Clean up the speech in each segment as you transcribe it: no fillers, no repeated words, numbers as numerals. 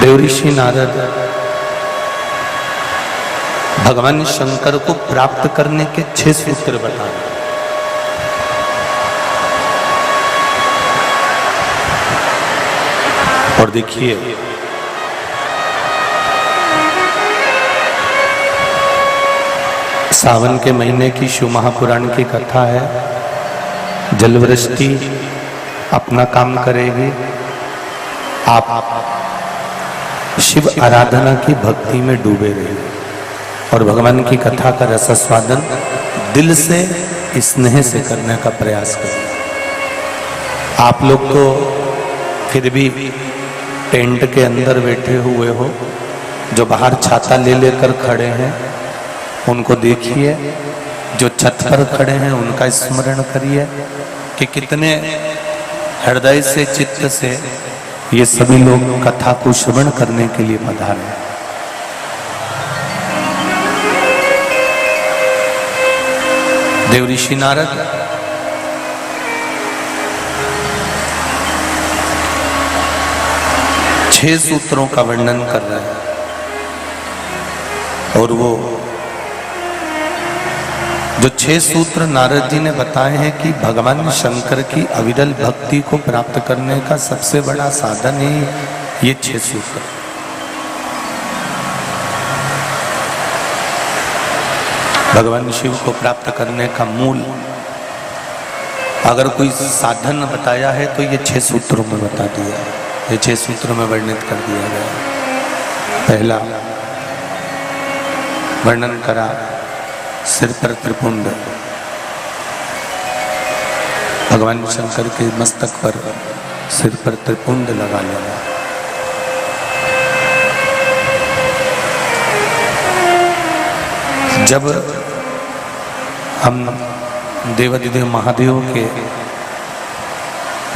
देवऋषि नारद भगवान शंकर को प्राप्त करने के 6 सूत्र बताए। और देखिए सावन के महीने की शिव महापुराण की कथा है। जलवृष्टि अपना काम करेगी, आप शिव आराधना की भक्ति में डूबे रहिए और भगवान की कथा का रसास्वादन दिल से स्नेह से करने का प्रयास करें। आप लोग तो फिर भी टेंट के अंदर बैठे हुए हो, जो बाहर छाता ले लेकर खड़े हैं उनको देखिए, जो छत पर खड़े हैं उनका स्मरण करिए कि कितने हृदय से चित्त से ये सभी लोग कथा को श्रवण करने के लिए पधारे। देवऋषि नारद छह सूत्रों का वर्णन कर रहे हैं और वो जो 6 सूत्र नारद जी ने बताए हैं कि भगवान शंकर की अविरल भक्ति को प्राप्त करने का सबसे बड़ा साधन ही ये 6 सूत्र। भगवान शिव को प्राप्त करने का मूल अगर कोई साधन बताया है तो ये 6 सूत्रों में बता दिया है, ये 6 सूत्रों में वर्णित कर दिया गया। पहला वर्णन करा सिर पर त्रिपुंड, भगवान शंकर के मस्तक पर सिर पर त्रिपुंड लगा लेना। जब हम देवाधिदेव महादेव के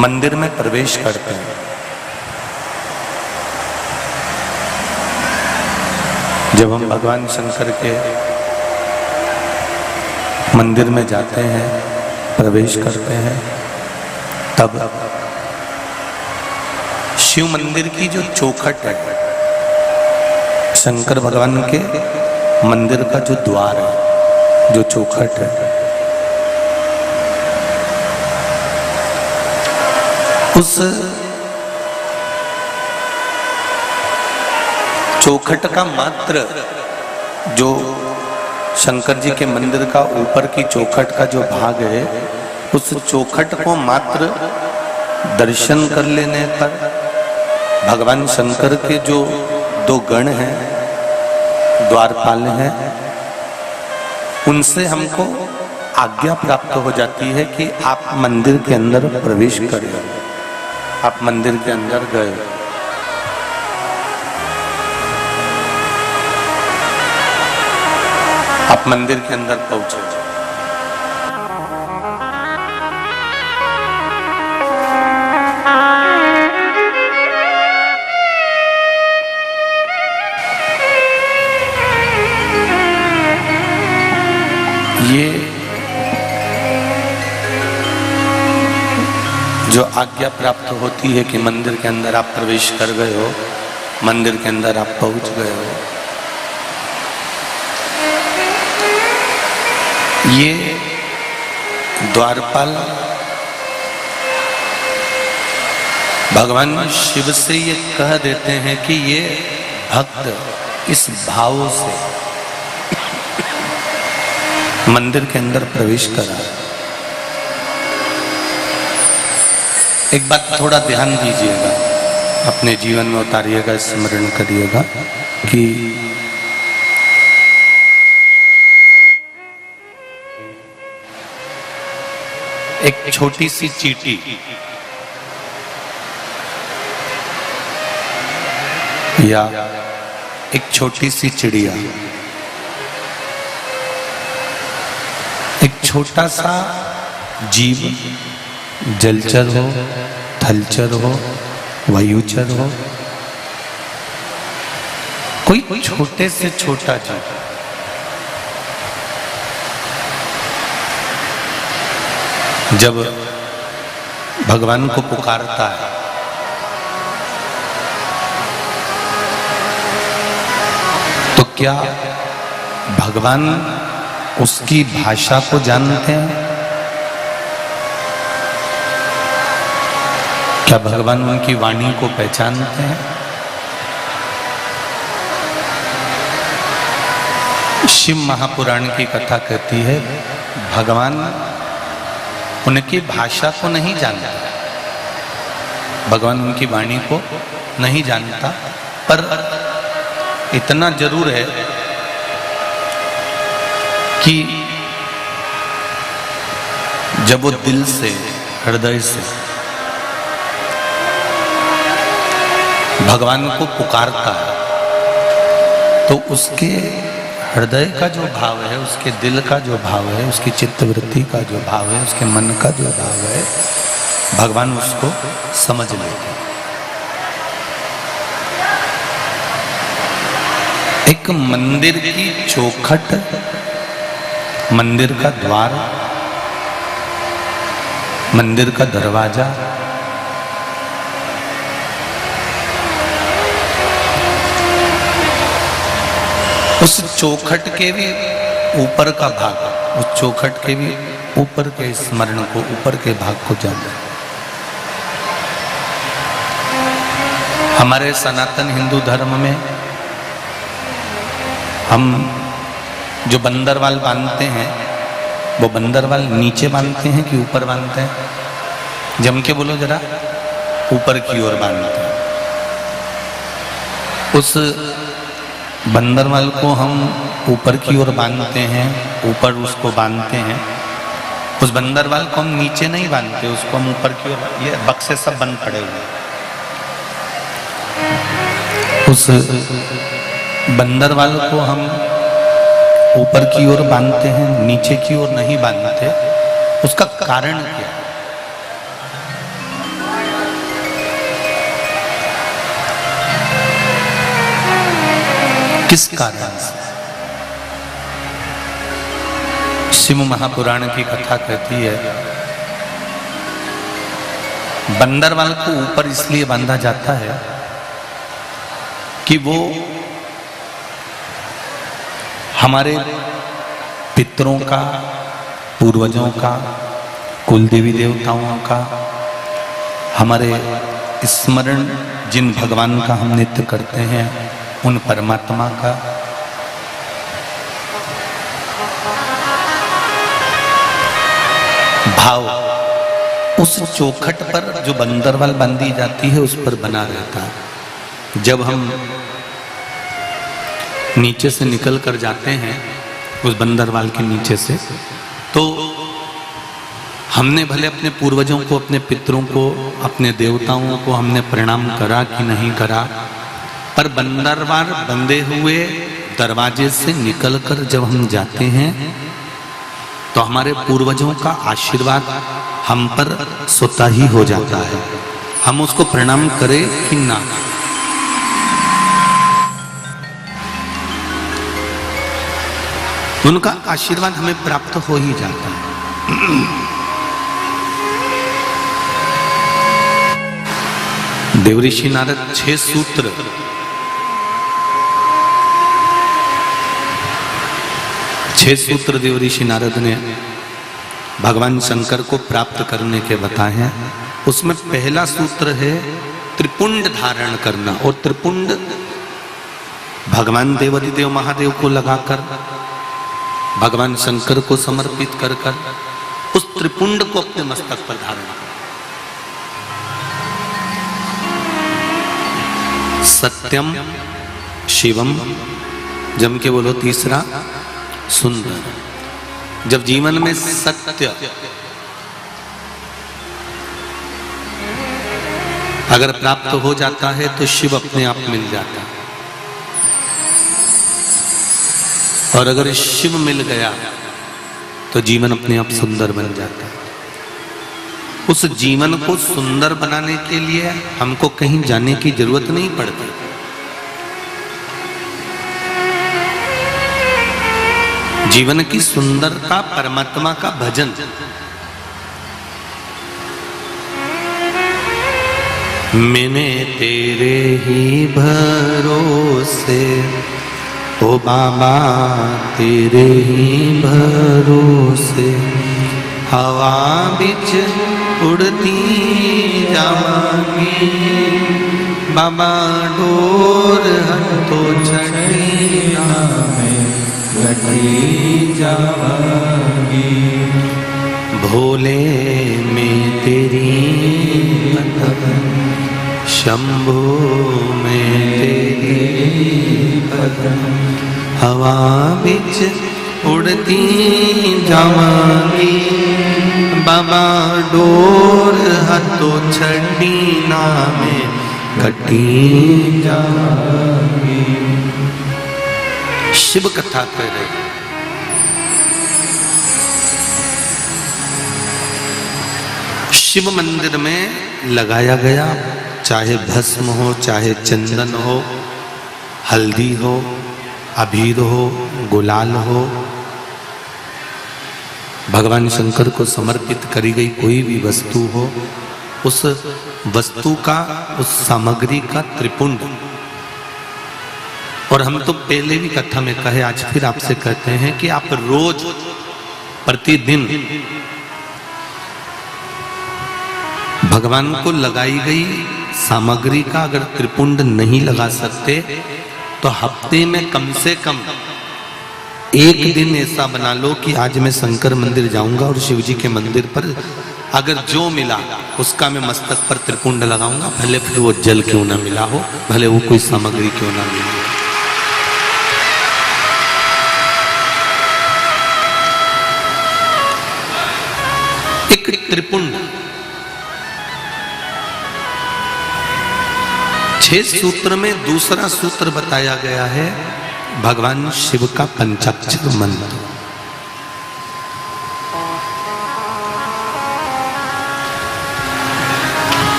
मंदिर में प्रवेश करते हैं, जब हम भगवान शंकर के मंदिर में जाते हैं, प्रवेश करते हैं, तब शिव मंदिर की जो चौखट है, शंकर भगवान के मंदिर का जो द्वार है, जो चौखट है, उस चौखट का मात्र जो शंकर जी के मंदिर का ऊपर की चौखट का जो भाग है, उस चौखट को मात्र दर्शन कर लेने पर भगवान शंकर के जो 2 गण हैं, द्वारपाल हैं, उनसे हमको आज्ञा प्राप्त हो जाती है कि आप मंदिर के अंदर प्रवेश करें। आप मंदिर के अंदर गए, आप मंदिर के अंदर पहुंचे, ये जो आज्ञा प्राप्त होती है कि मंदिर के अंदर आप प्रवेश कर गए हो, मंदिर के अंदर आप पहुंच गए हो, ये द्वारपाल भगवान शिव से ये कह देते हैं कि ये भक्त इस भाव से मंदिर के अंदर प्रवेश करा। एक बात थोड़ा ध्यान दीजिएगा, अपने जीवन में उतारिएगा, स्मरण करिएगा कि एक छोटी सी चींटी या एक छोटी सी चिड़िया, एक छोटा सा जीव, जलचर हो, थलचर हो, वायुचर हो, कोई छोटे से छोटा जीव जब भगवान को पुकारता है क्या भगवान उसकी भाषा को जानते हैं? क्या भगवान उनकी वाणी को पहचानते हैं? शिव महापुराण की कथा कहती है भगवान उनकी भाषा को नहीं जानता, भगवान उनकी वाणी को नहीं जानता, पर इतना जरूर है कि जब वो दिल से, हृदय से भगवान को पुकारता है तो उसके हृदय का जो भाव है, उसके दिल का जो भाव है, उसकी चित्तवृत्ति का जो भाव है, उसके मन का जो भाव है, भगवान उसको समझ लेते हैं। एक मंदिर की चौखट, मंदिर का द्वार, मंदिर का दरवाजा, उस चौखट के भी ऊपर का भाग, उस चौखट के भी ऊपर के स्मरण को, ऊपर के भाग को जाना। हमारे सनातन हिंदू धर्म में हम जो बंदरवाल बांधते हैं, वो बंदरवाल नीचे बांधते हैं कि ऊपर बांधते हैं? जम के बोलो जरा। ऊपर की ओर बांधते हैं। उस बंदरवाल को हम ऊपर की ओर बांधते हैं, ऊपर उसको बांधते हैं। उस बंदरवाल को हम नीचे नहीं बांधते, उसको हम ऊपर की ओर, ये बक्से सब बंद पड़े हुए। उस बंदरवाल को हम ऊपर की ओर बांधते हैं, नीचे की ओर नहीं बांधते। उसका कारण क्या है? किस कारण से? शिव महापुराण की कथा कहती है बंदरवाल को ऊपर इसलिए बांधा जाता है कि वो हमारे पितरों का, पूर्वजों का, कुल देवी देवताओं का, हमारे स्मरण जिन भगवान का हम नित्य करते हैं, उन परमात्मा का भाव उस चौखट पर जो बंदरवाल बांधी जाती है उस पर बना रहता है। जब हम नीचे से निकल कर जाते हैं उस बंदरवाल के नीचे से, तो हमने भले अपने पूर्वजों को, अपने पितरों को, अपने देवताओं को हमने प्रणाम करा कि नहीं करा, पर बंदरवाल बंधे हुए दरवाजे से निकलकर जब हम जाते हैं तो हमारे पूर्वजों का आशीर्वाद हम पर स्वतः ही हो जाता है, हम उसको प्रणाम करें कि ना। उनका आशीर्वाद हमें प्राप्त हो ही जाता है। देवऋषि नारद 6 सूत्र देवऋषि नारद ने भगवान शंकर को प्राप्त करने के बताए हैं। उसमें पहला सूत्र है त्रिपुंड धारण करना, और त्रिपुंड भगवान देवाधिदेव महादेव को लगाकर, भगवान शंकर को समर्पित कर कर उस त्रिपुंड को अपने मस्तक पर धारण कर। सत्यम शिवम, जम के बोलो तीसरा, सुंदर। जब जीवन में सत्य अगर प्राप्त हो जाता है तो शिव अपने आप मिल जाता है, और अगर शिव मिल गया तो जीवन अपने आप सुंदर बन जाता है। उस जीवन को सुंदर बनाने के लिए हमको कहीं जाने की जरूरत नहीं पड़ती। जीवन की सुंदरता परमात्मा का भजन, मैंने तेरे ही भरोसे ओ बाबा तेरे ही भरोसे हवा बिच उड़ती जावांगी, बाबा डोर हटो छड़िया में लगी जावांगी, भोले में तेरी पतन, शंभू में तेरी पतन, हवा बिच उड़ती जावांगी, बाबा डोर हथो छड़ी ना में कटी जावांगी। शिव कथा कह रहे, शिव मंदिर में लगाया गया, चाहे भस्म हो, चाहे चंदन हो, हल्दी हो, अबीर हो, गुलाल हो, भगवान शंकर को समर्पित करी गई कोई भी वस्तु हो, उस वस्तु का, उस सामग्री का त्रिपुंड। और हम तो पहले भी कथा में कहे, आज फिर आपसे कहते हैं कि आप रोज प्रतिदिन भगवान को लगाई गई सामग्री का अगर त्रिपुंड नहीं लगा सकते तो हफ्ते में कम से कम एक दिन ऐसा बना लो कि आज मैं शंकर मंदिर जाऊंगा और शिव जी के मंदिर पर अगर जो मिला उसका मैं मस्तक पर त्रिपुंड लगाऊंगा, भले फिर वो जल क्यों ना मिला हो, भले वो कोई सामग्री क्यों ना मिली हो। एक त्रिपुंड 6 सूत्र में दूसरा सूत्र बताया गया है भगवान शिव का पंचाक्षर मंत्र।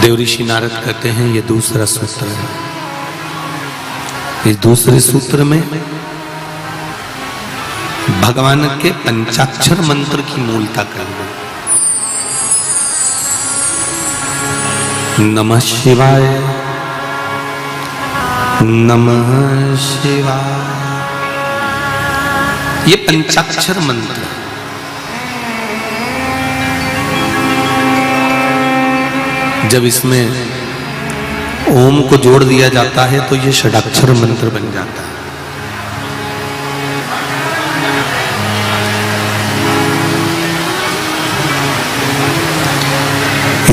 देवऋषि नारद कहते हैं ये दूसरा सूत्र है। इस दूसरे सूत्र में भगवान के पंचाक्षर मंत्र की मूलता करना। नमः शिवाय, नमः शिवाय, ये पंचाक्षर मंत्र। जब इसमें ओम को जोड़ दिया जाता है तो ये षडाक्षर मंत्र बन जाता है।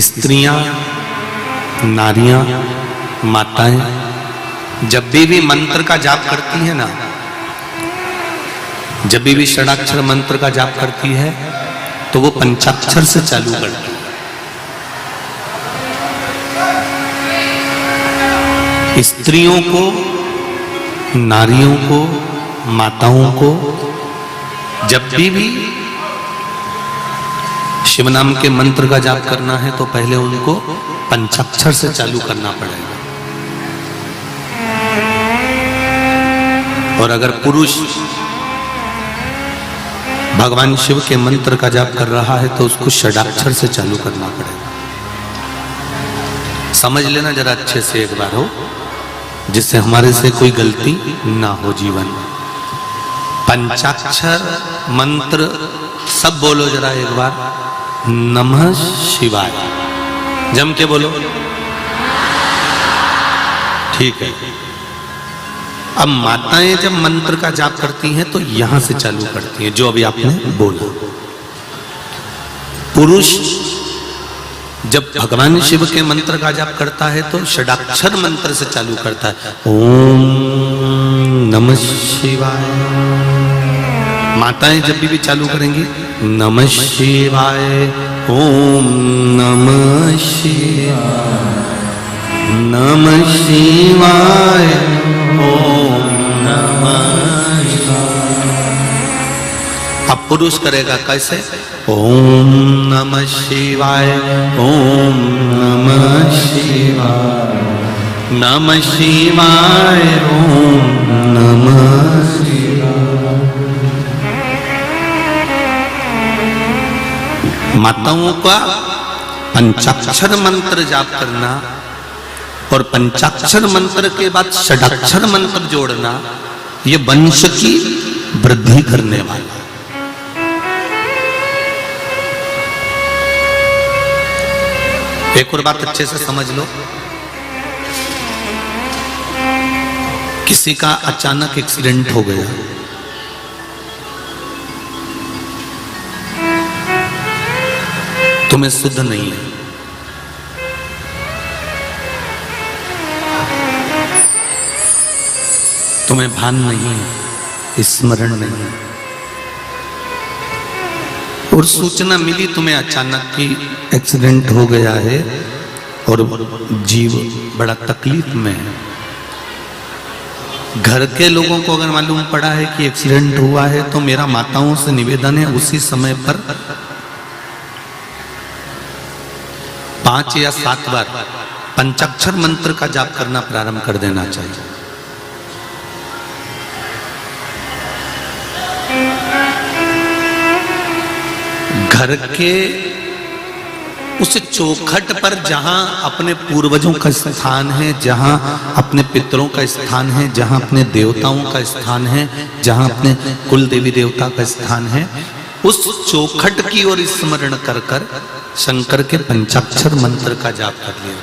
स्त्रियां, नारियां, माताएं जब भी मंत्र का जाप करती है ना, जब भी षडाक्षर मंत्र का जाप करती है तो वो पंचाक्षर से चालू करती है। स्त्रियों को, नारियों को, माताओं को जब भी शिव नाम के मंत्र का जाप करना है तो पहले उनको पंचाक्षर से चालू करना पड़ेगा। और अगर पुरुष भगवान शिव के मंत्र का जाप कर रहा है तो उसको षडाक्षर से चालू करना पड़ेगा। समझ लेना जरा अच्छे से एक बार हो, जिससे हमारे से कोई गलती ना हो जीवन में। पंचाक्षर मंत्र सब बोलो जरा एक बार। नमः शिवाय, जम के बोलो। ठीक है। अब माताएं जब मंत्र का जाप करती हैं तो यहां से चालू करती हैं, जो अभी आपने बोला। पुरुष जब भगवान शिव के मंत्र का जाप करता है तो षडाक्षर मंत्र से चालू करता है, ओम नमः शिवाय। माताएं जब भी चालू करेंगी, नमः शिवाय, ओम नमः शिवाय, नमः शिवाय, ओम नमः शिवाय। अब पुरुष करेगा कैसे? ओम नमः शिवाय, ओम नमः शिवाय, नमः शिवाय, ओम नमः शिवाय। माताओं का पंचाक्षर मंत्र जाप करना और पंचाक्षर मंत्र के बाद षडाक्षर मंत्र जोड़ना ये वंश की वृद्धि करने वाला। एक और बात अच्छे से समझ लो, किसी का अचानक एक्सीडेंट हो गया, तुम्हें शुद्ध नहीं है, तुम्हें भान नहीं है, स्मरण नहीं है, और सूचना मिली तुम्हें अचानक कि एक्सीडेंट हो गया है और जीव बड़ा तकलीफ में है। घर के लोगों को अगर मालूम पड़ा है कि एक्सीडेंट हुआ है तो मेरा माताओं से निवेदन है उसी समय पर 5 या 7 बार पंचाक्षर मंत्र का जाप करना प्रारंभ कर देना चाहिए। घर के उस चौखट पर जहां अपने पूर्वजों का स्थान है, जहां अपने पितरों का स्थान है, जहां अपने देवताओं का स्थान है, जहां अपने कुल देवी देवता का स्थान है, उस चौखट की ओर स्मरण कर कर शंकर के पंचाक्षर मंत्र का जाप कर लिया।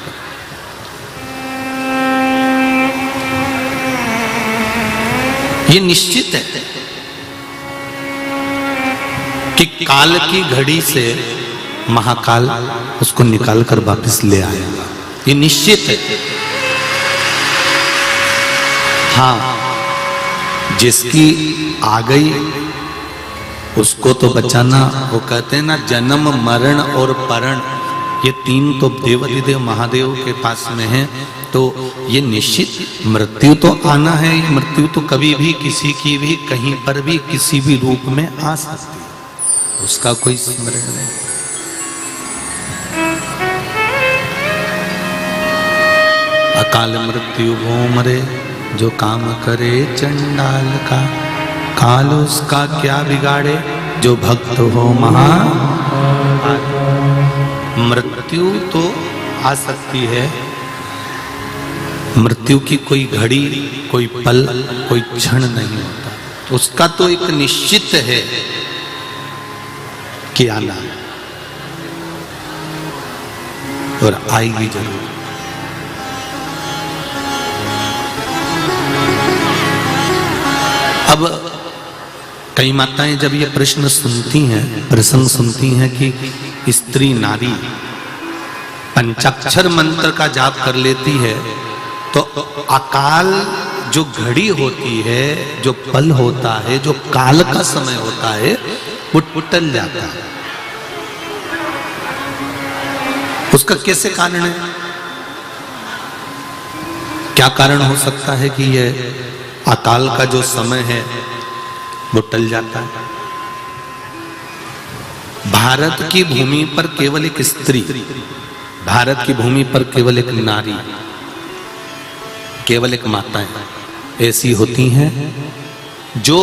ये निश्चित है कि काल की घड़ी से महाकाल उसको निकाल कर वापस ले आएगा, ये निश्चित है। हाँ, जिसकी आ गई उसको तो बचाना, वो कहते हैं ना जन्म मरण और परण, ये 3 तो देवाधिदेव महादेव के पास में है। तो ये निश्चित मृत्यु तो आना है, ये मृत्यु तो कभी भी किसी की भी कहीं पर भी किसी भी रूप में आ सकती है, उसका कोई स्मरण नहीं। अकाल मृत्यु वो मरे जो काम करे चंडाल का, काल उसका क्या बिगाड़े जो भक्त हो महा। मृत्यु तो आ सकती है, मृत्यु की कोई घड़ी, कोई पल, कोई क्षण नहीं होता, उसका तो एक निश्चित है कि आना और आएगी जरूर। अब कई माताएं जब ये प्रश्न सुनती हैं, प्रसंग सुनती हैं कि स्त्री नारी पंचाक्षर मंत्र का जाप कर लेती है तो अकाल जो घड़ी होती है, जो पल होता है, जो काल का समय होता है, वो टल जाता है। उसका कैसे कारण है? क्या कारण हो सकता है कि यह अकाल का जो समय है वो टल जाता है? भारत की भूमि पर केवल एक स्त्री, भारत की भूमि पर केवल एक नारी, केवल एक माताएं ऐसी होती हैं जो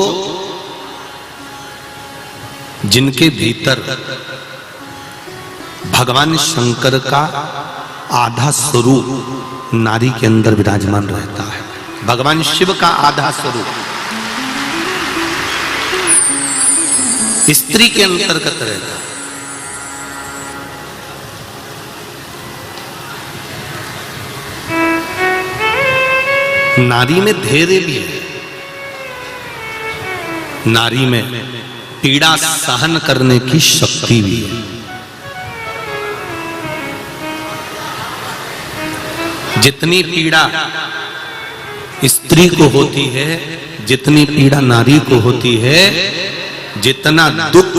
जिनके भीतर भगवान शंकर का आधा स्वरूप नारी के अंदर विराजमान रहता है। भगवान शिव का आधा स्वरूप स्त्री के अंतर्गत रहता है। नारी में धैर्य भी है, नारी में पीड़ा सहन करने की शक्ति भी है। जितनी पीड़ा स्त्री को होती है, जितनी पीड़ा नारी को होती है, जितना दुख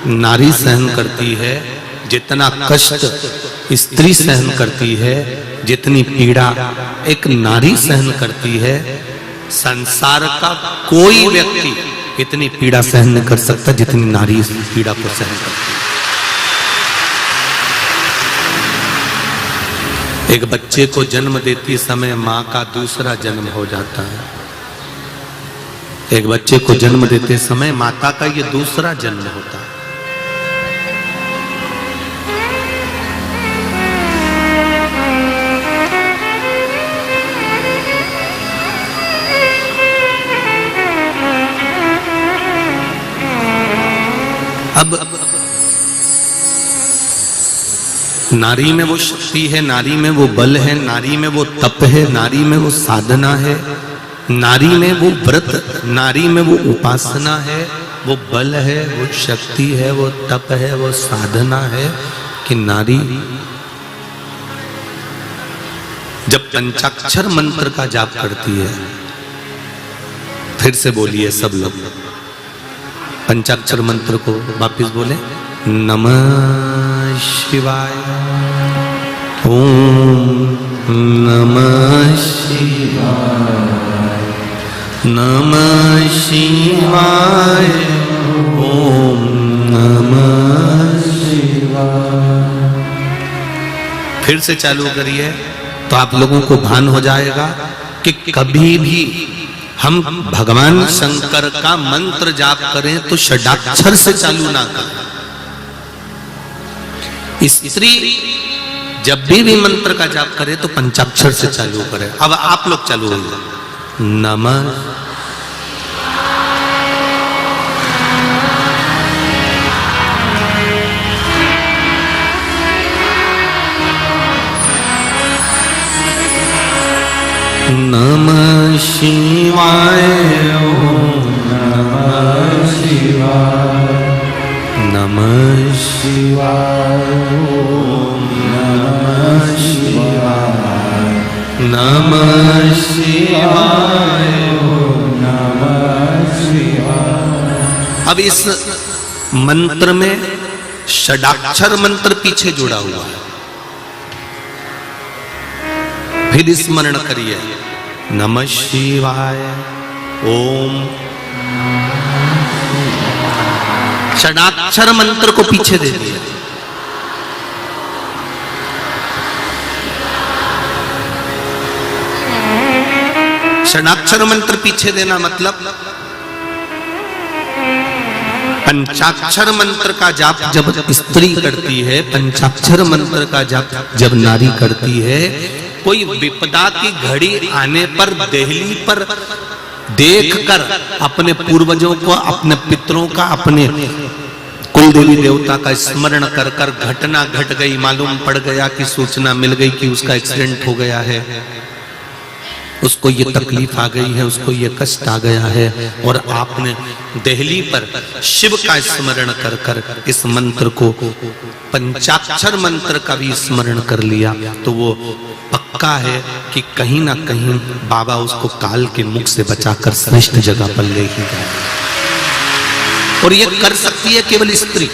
नारी सहन करती है, जितना कष्ट स्त्री सहन करती है, जितनी पीड़ा एक नारी सहन करती है, संसार का कोई व्यक्ति इतनी पीड़ा सहन नहीं कर सकता जितनी नारी इस पीड़ा को सहन करती है। एक बच्चे को जन्म देती समय मां का दूसरा जन्म हो जाता है। एक बच्चे को जन्म देते समय माता का ये दूसरा जन्म होता है। अब नारी में वो शक्ति है, नारी में वो बल है, नारी में वो तप है, नारी में वो साधना है, नारी में वो व्रत, नारी में वो उपासना है, वो बल है, वो शक्ति है, वो तप है, वो साधना है कि नारी जब पंचाक्षर मंत्र का जाप करती है, फिर से बोलिए सब लोग पंचाक्षर मंत्र को वापिस बोले, नमः शिवाय, ओम नमः शिवाय, नमः शिवाय, ओम नमः शिवाय। फिर से चालू करिए तो आप लोगों को भान हो जाएगा कि कभी भी हम भगवान शंकर का मंत्र जाप करें तो षडाक्षर से चालू ना करें। स्त्री जब भी मंत्र का जाप करे तो पंचाक्षर से चालू करें। अब आप लोग चालू होइए, नमः नमः शिवाय, ओम नमः शिवाय, नमः शिवाय, ओम नमः शिवाय, नमः शिवाय, ओम नमः शिवाय। अब इस मंत्र में षडाक्षर मंत्र पीछे जुड़ा हुआ है। फिर स्मरण करिए, नमः शिवाय, ओम। षडाक्षर मंत्र को पीछे दे दिया। षडाक्षर मंत्र पीछे देना मतलब पंचाक्षर मंत्र का जाप जब स्त्री करती है, पंचाक्षर मंत्र का जाप जब नारी करती है, कोई विपदा की घड़ी आने पर देहली पर देखकर अपने पूर्वजों को, अपने पितरों का, अपने कुल देवी देवता का स्मरण कर कर घटना घट गई, मालूम पड़ गया कि सूचना मिल गई कि उसका एक्सीडेंट हो गया है, उसको ये तकलीफ आ गई है, उसको ये कष्ट आ गया है, और आपने देहली पर शिव का स्मरण कर कर इस मंत्र को, पंचाक्षर मंत्र का भी स्मरण कर लिया, तो वो पक्का है कि कहीं ना कहीं बाबा उसको काल के मुख से बचाकर श्रेष्ठ जगह पर ले ही गए। और ये कर सकती है केवल स्त्री।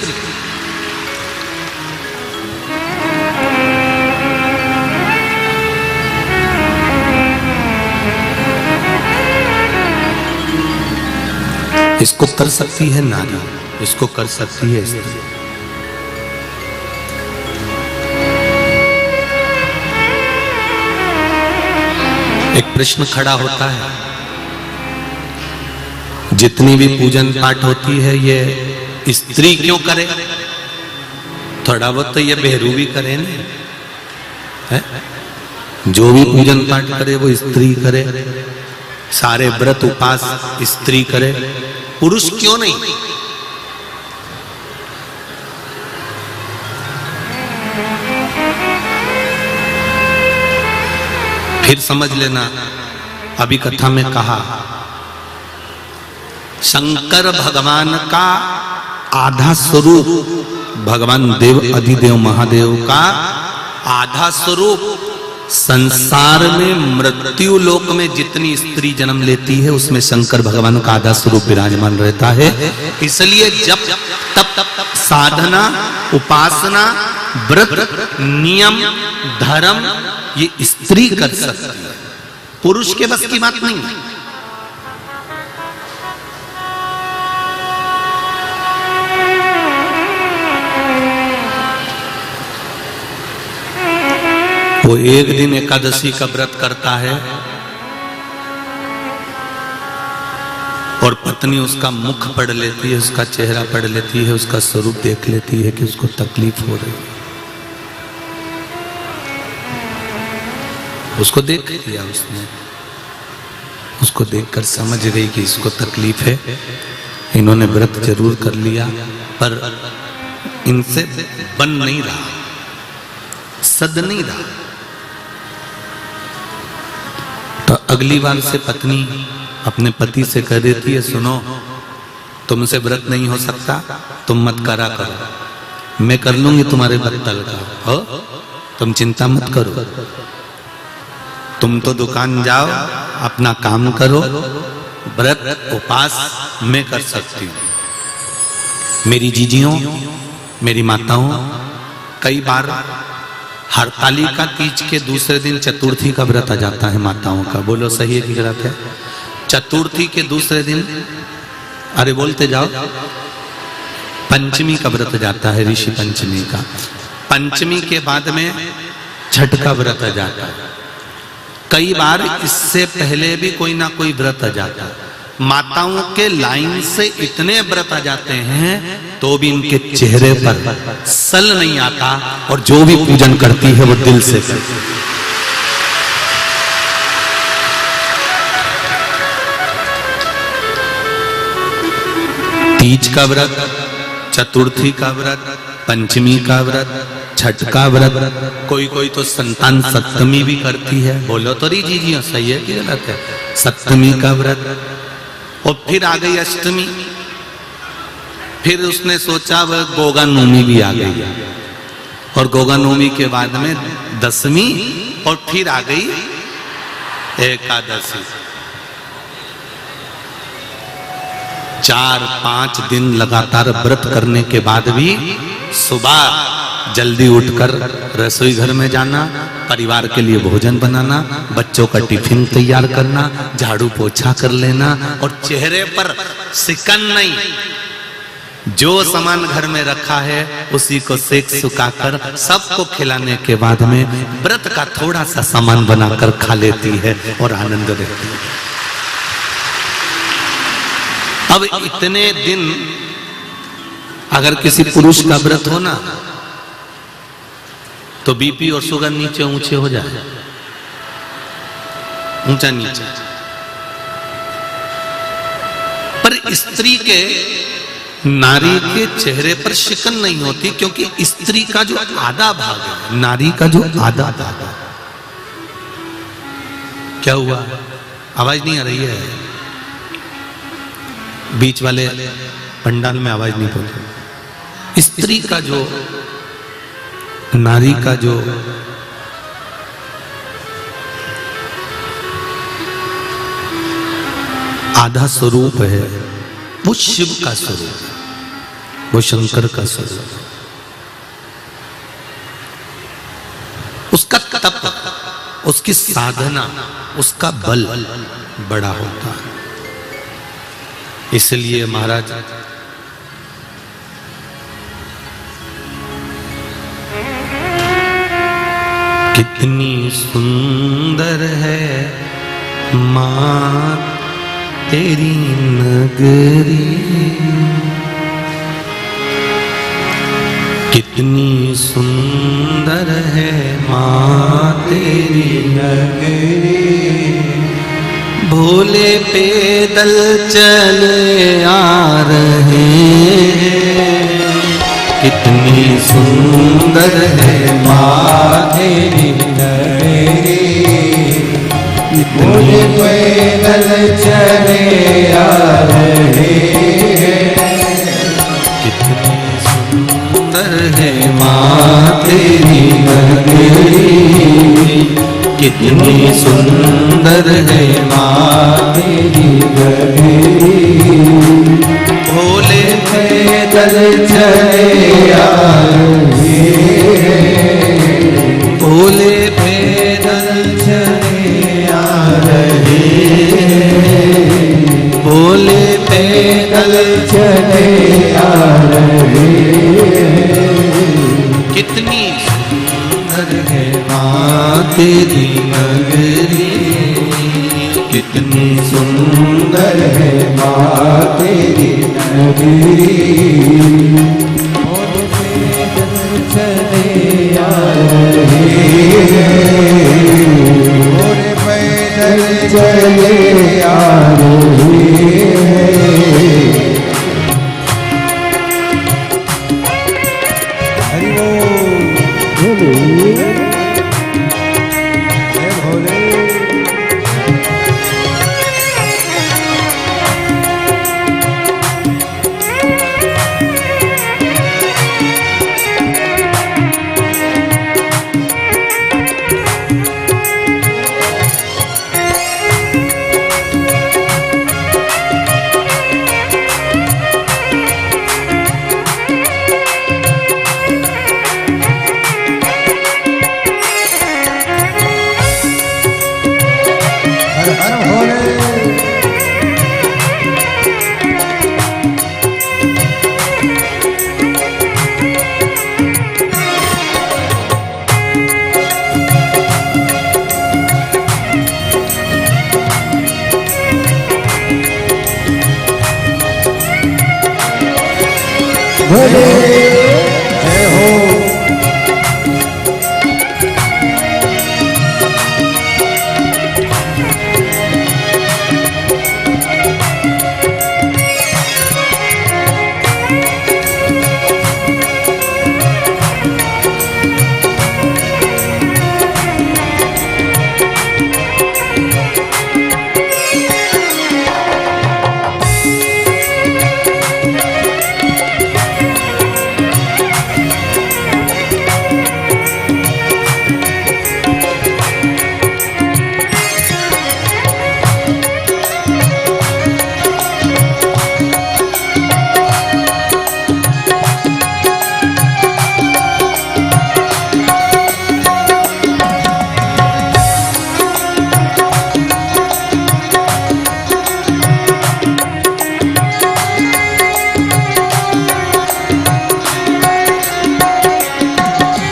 इसको कर सकती है नारी, इसको कर सकती है स्त्री। एक प्रश्न खड़ा होता है, जितनी भी पूजन पाठ होती है ये स्त्री क्यों करे? थोड़ा बहुत तो ये बहरू भी करे ना, है? जो भी पूजन पाठ करे वो स्त्री करे, सारे व्रत उपास स्त्री करे, पुरुष क्यों नहीं? फिर समझ लेना, अभी कथा में कहा शंकर भगवान का आधा स्वरूप, भगवान देव अधिदेव महादेव का आधा स्वरूप, संसार में मृत्यु लोक में जितनी स्त्री जन्म लेती है उसमें शंकर भगवान का आधा स्वरूप विराजमान रहता है। इसलिए जब तब साधना, उपासना, व्रत, नियम, धर्म ये स्त्री कर सकती है, पुरुष के बस की बात नहीं। वो एक दिन एकादशी का व्रत करता है और पत्नी उसका मुख पढ़ लेती है, उसका चेहरा पढ़ लेती है, उसका स्वरूप देख लेती है कि उसको तकलीफ हो रही है। उसको देख लिया उसने, उसको देखकर समझ गई कि इसको तकलीफ है, इन्होंने व्रत जरूर कर लिया पर इनसे बन नहीं रहा, सद नहीं रहा। तो अगली बार से पत्नी अपने पति से कह देती है, सुनो तुमसे व्रत नहीं हो सकता, तुम मत करा करो, मैं कर लूंगी तुम्हारे बत्तल का, हो तुम चिंता मत करो, तुम तो दुकान जाओ अपना काम करो, व्रत उपास मैं कर सकती हूं। मेरी जीजियों, मेरी माताओं, कई बार हरतालिका तीज के दूसरे दिन चतुर्थी का व्रत आ जाता है माताओं का। बोलो सही है कि गलत है? चतुर्थी के दूसरे दिन, अरे बोलते जाओ, पंचमी का व्रत जाता है, ऋषि पंचमी का। पंचमी के बाद में छठ का व्रत आ जाता है। कई बार इससे पहले भी कोई ना कोई व्रत आ जाता है। माताओं के लाइन से इतने व्रत आ जाते हैं तो भी इनके चेहरे पर सल नहीं आता, और जो भी पूजन करती है वो दिल से करती है। तीज का व्रत, चतुर्थी का व्रत, पंचमी का व्रत, छठ का व्रत, कोई कोई तो संतान सप्तमी भी करती है। बोलो तो री जी सही है कि गलत है? सप्तमी का व्रत, और फिर आ गई अष्टमी, फिर उसने सोचा वह गोगा नवमी भी आ गई, और गोगा नवमी के बाद में दशमी, और फिर आ गई एकादशी। 4-5 दिन लगातार व्रत करने के बाद भी सुबह जल्दी उठकर रसोई घर में जाना, परिवार के लिए भोजन बनाना, बच्चों का टिफिन तैयार करना, झाड़ू पोछा कर लेना, और चेहरे पर सिकन नहीं, जो सामान घर में रखा है उसी को सेक सुखाकर सबको खिलाने के बाद में व्रत का थोड़ा सा सामान बनाकर खा लेती है और आनंद रहती है। अब इतने दिन अगर किसी पुरुष का व्रत हो ना तो बीपी और शुगर नीचे ऊंचे हो जाए, ऊंचा नीचे। पर स्त्री के, नारी के चेहरे पर शिकन नहीं होती, क्योंकि स्त्री का जो आधा भाग है, नारी का जो आधा भाग है, क्या हुआ? आवाज नहीं आ रही है? बीच वाले पंडाल में आवाज नहीं पहुंची। स्त्री का जो, नारी का जो आधा स्वरूप है वो शिव का स्वरूप है, वो शंकर का स्वरूप है। उसका तप, उसकी साधना, उसका बल बड़ा होता है। इसलिए महाराज कितनी सुंदर है माँ तेरी नगरी, कितनी सुंदर है माँ तेरी नगरी, भोले पैदल चले आ रहे हैं, कितनी सुंदर है माँ तेरी नगरी, भोले पैदल चले आ रहे हैं, कितनी सुंदर है माँ तेरी नगरी, कितनी सुंदर है माँ तेरी नगरी, भोले पैदल चले आ रहे हैं, भोले पैदल चले आ रहे हैं, भोले पैदल चले आ रहे हैं, कितनी सुंदर है माँ तेरी नगरी, कितनी सुंदर है माँ तेरी नगरी, भोले पैदल चले आ रहे हैं, भोले पैदल चले आ रहे हैं, हर भोले। भोले जय हो।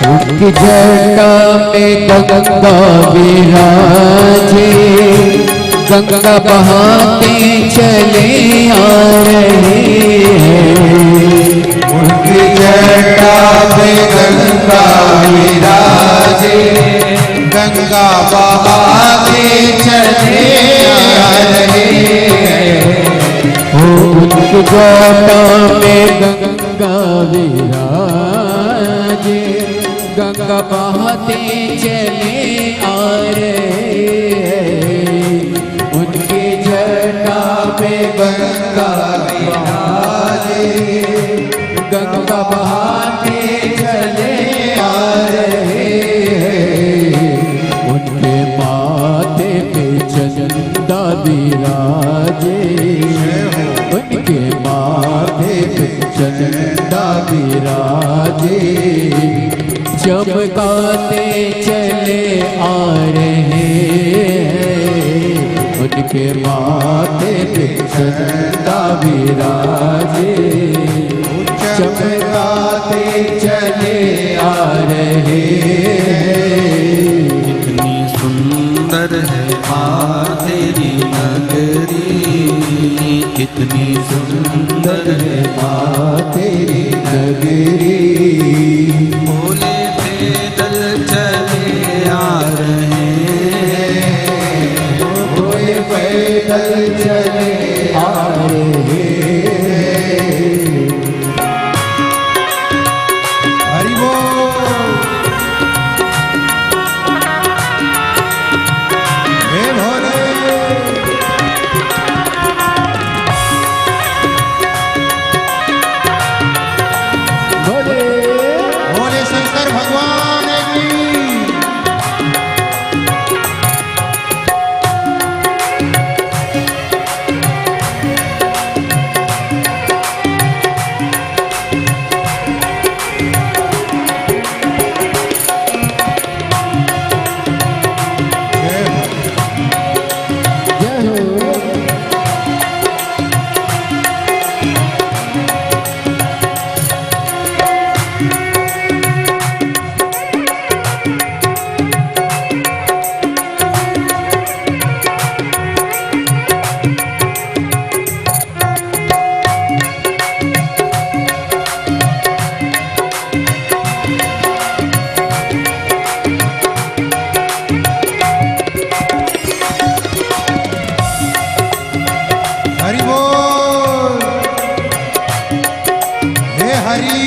उनकी जटा में गंगा विराजे, गंगा बहाते चले आ रहे हैं। उनकी जटा में गंगा विराजे, गंगा बहाते चले आ रहे हैं। उनकी जटा में गंगा विराजे, गंगा बहाते चले आ रहे हैं। उनके जटा में गंगा विराजे, गंगा बहाते चले आ रहे हैं। उनके माथे पे चंदा विराजे, उनके माथे पे चंदा विराजे, चमकाते चले आ रहे हैं। उनके माथे पे चंदा विराजे, चमकाते चले आ रहे हैं। कितनी सुंदर है माँ तेरी नगरी, कितनी सुंदर है माँ तेरी नगरी। भोले पैदल चले आ रहे हैं, भोले पैदल चले आ रहे हैं। हरि बोल। हे भोले। भोले भोले शंकर भगवान की। जय हो। हरि बोल। हे हरि।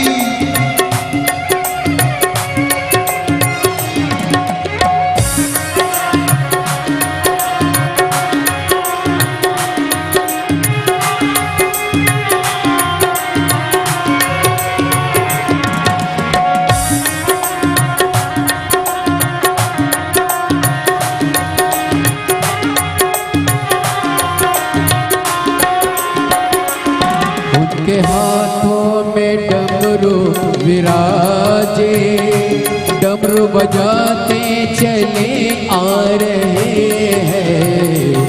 उनके हाथों में डमरू विराजे, डमरू बजाते चले आ रहे हैं।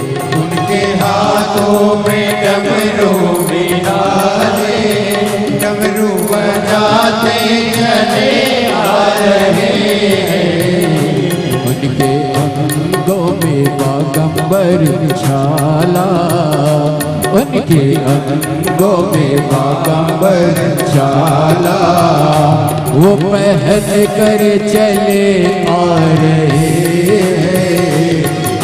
बागंबर छाला, उनके अंगों में बागंबर छाला, वो पहन कर चले आ रहे हैं,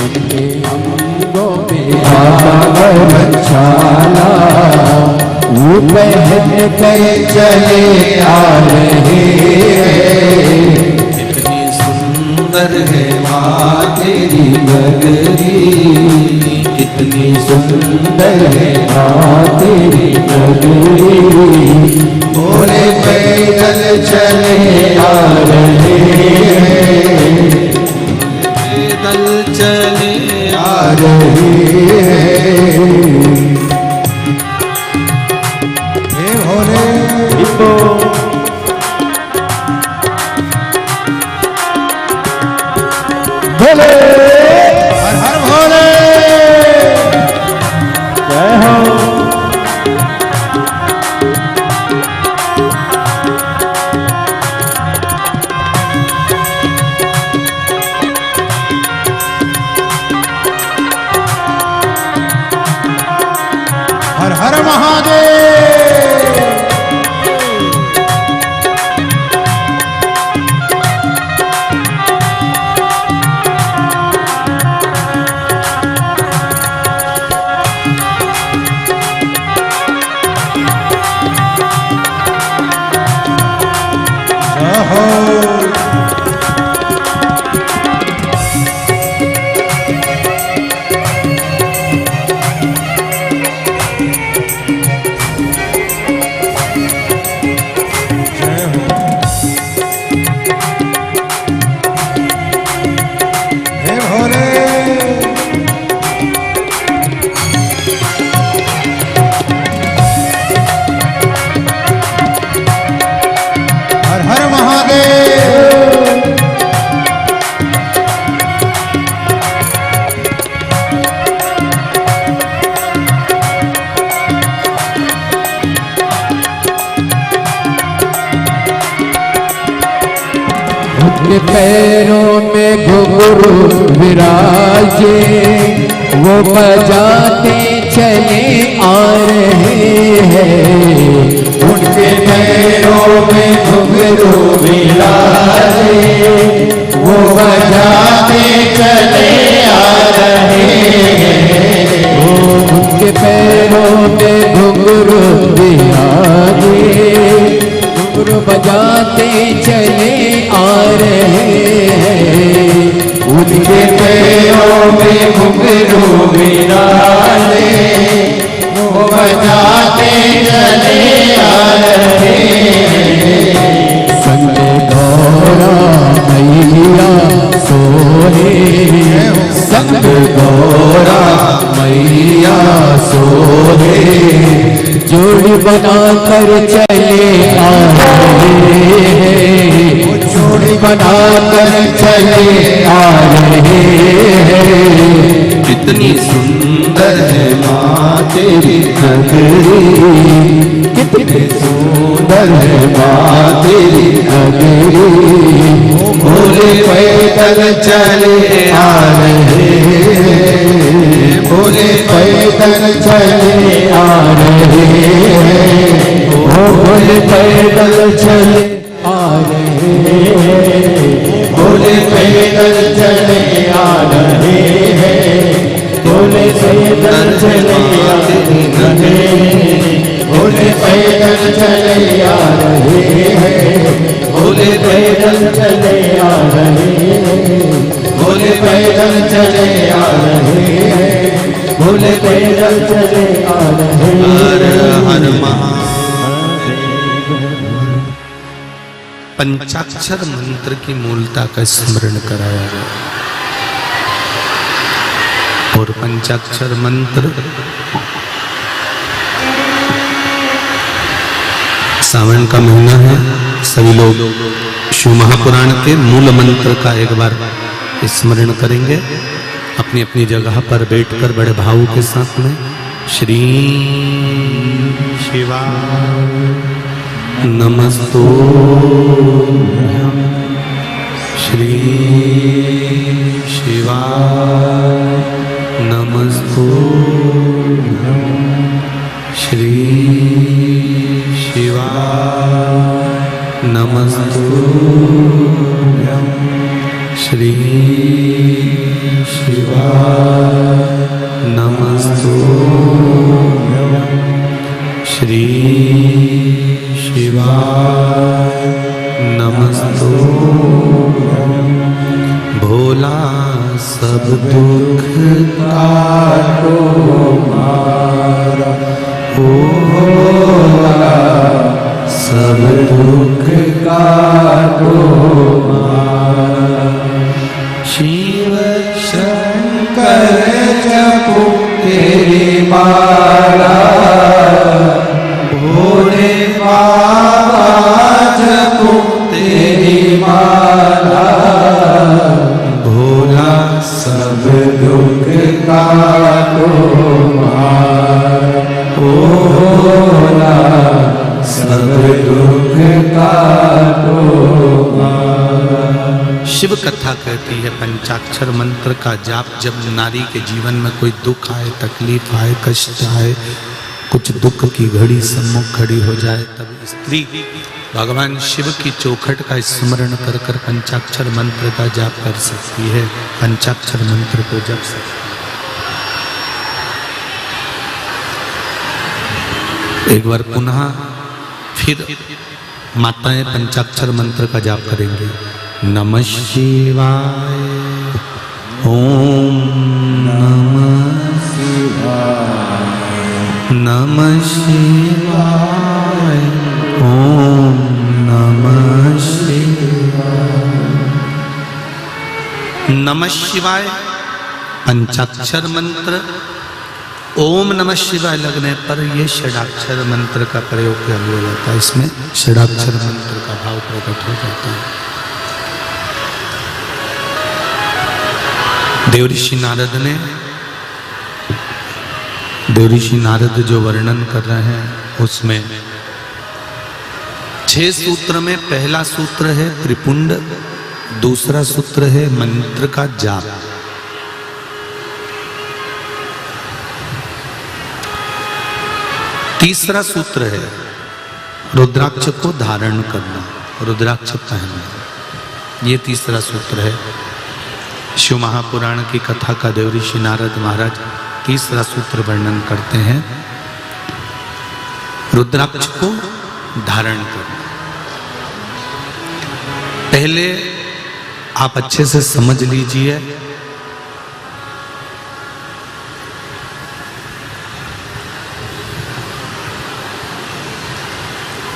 उनके अंगों में बागंबर छाला, वो पहन कर चले आ रहे हैं। कितनी सुंदर है माँ तेरी नगरी, कितनी सुंदर है माँ तेरी नगरी, भोले पैदल चले आ रहे हैं, पैदल चले आ रहे हैं। हे भोले भोले हर हर भोले जय हो। हर हर महादेव। जय हो हे भोले हर हर महादेव। उनके पैरों में घुंघरू विराजे, वो बजाते चले आ रहे हैं, उनके पैरों में घुंघरू विराजे, वो बजाते चले आ रहे हैं, उनके पैरों में घुंघरू विराजे, घुंघरू बजाते चले आ रहे हैं, उनके पैरों में घुंघरू विराजे, वो बजाते चले आ रहे हैं। संग गौरा मैया सोहे, संग गौरा मैया सोहे, जोड़ी बना कर चले आ रहे हैं, जोड़ी बना कर चले आ रहे हैं। कितनी सुंदर है माँ तेरी नगरी, कितनी सुंदर है माँ तेरी नगरी, भोले पैदल चले आ रहे हैं, भोले पैदल चले आ रहे हैं, भोले पैदल चले आ रहे हैं, भोले पैदल चले आ रहे हैं, भोले पैदल चले आ रहे हैं, भोले पैदल चले आ रहे हैं, भोले पैदल चले आ रहे हैं, भोले पैदल चले आ रहे हैं, भोले पैदल चले आ रहे हैं। हर महा पंचाक्षर मंत्र की मूलता का स्मरण कराया गया और पंचाक्षर मंत्र सावन का महीना है, सभी लोग शिव महापुराण के मूल मंत्र का एक बार स्मरण करेंगे अपनी अपनी जगह पर बैठकर बड़े भाव के साथ में। श्री शिवा नमस्तोभ्यं श्री शिवाय नमस्तुभ्यं श्री शिवाय नमस्तुभ्यं श्री शिवाय नमस्तुभ्यं श्री शिवाय नमस्तुभ्यं भोला सब दुख काटो मारा ओ भोला सब दुख काटो मारा शिव शंकर जपो तेरी माला भोले बाबा जपो तेरी माला भोला सब दुख काटो मारा ओ भोला सब दुख काटो मारा। शिव कथा कहती है पंचाक्षर मंत्र का जाप जब नारी के जीवन में कोई दुख आए, तकलीफ आए, कष्ट आए, कुछ दुख की घड़ी सम्मुख खड़ी हो जाए, तब स्त्री भगवान शिव की चौखट का स्मरण कर कर पंचाक्षर मंत्र का जाप कर सकती है, पंचाक्षर मंत्र को जप सकती है। एक बार पुनः फिर माताएं पंचाक्षर मंत्र का जाप करेंगे। नमः शिवाय ओम नमः शिवाय नमः शिवाय ओम नमः शिवाय। नमः शिवाय पंचाक्षर मंत्र ओम नमः शिवाय लगने पर यह षडाक्षर मंत्र का प्रयोग किया जाता है। इसमें षडाक्षर मंत्र का भाव प्रकट हो जाता है। देवऋषि नारद जो वर्णन कर रहे हैं उसमें 6 सूत्र में पहला सूत्र है त्रिपुंड, दूसरा सूत्र है मंत्र का जाप, तीसरा सूत्र है रुद्राक्ष को धारण करना, रुद्राक्ष पहनना, ये तीसरा सूत्र है। शिव महापुराण की कथा का देवऋषि नारद महाराज तीसरा सूत्र वर्णन करते हैं, रुद्राक्ष को धारण करना। पहले आप अच्छे से समझ लीजिए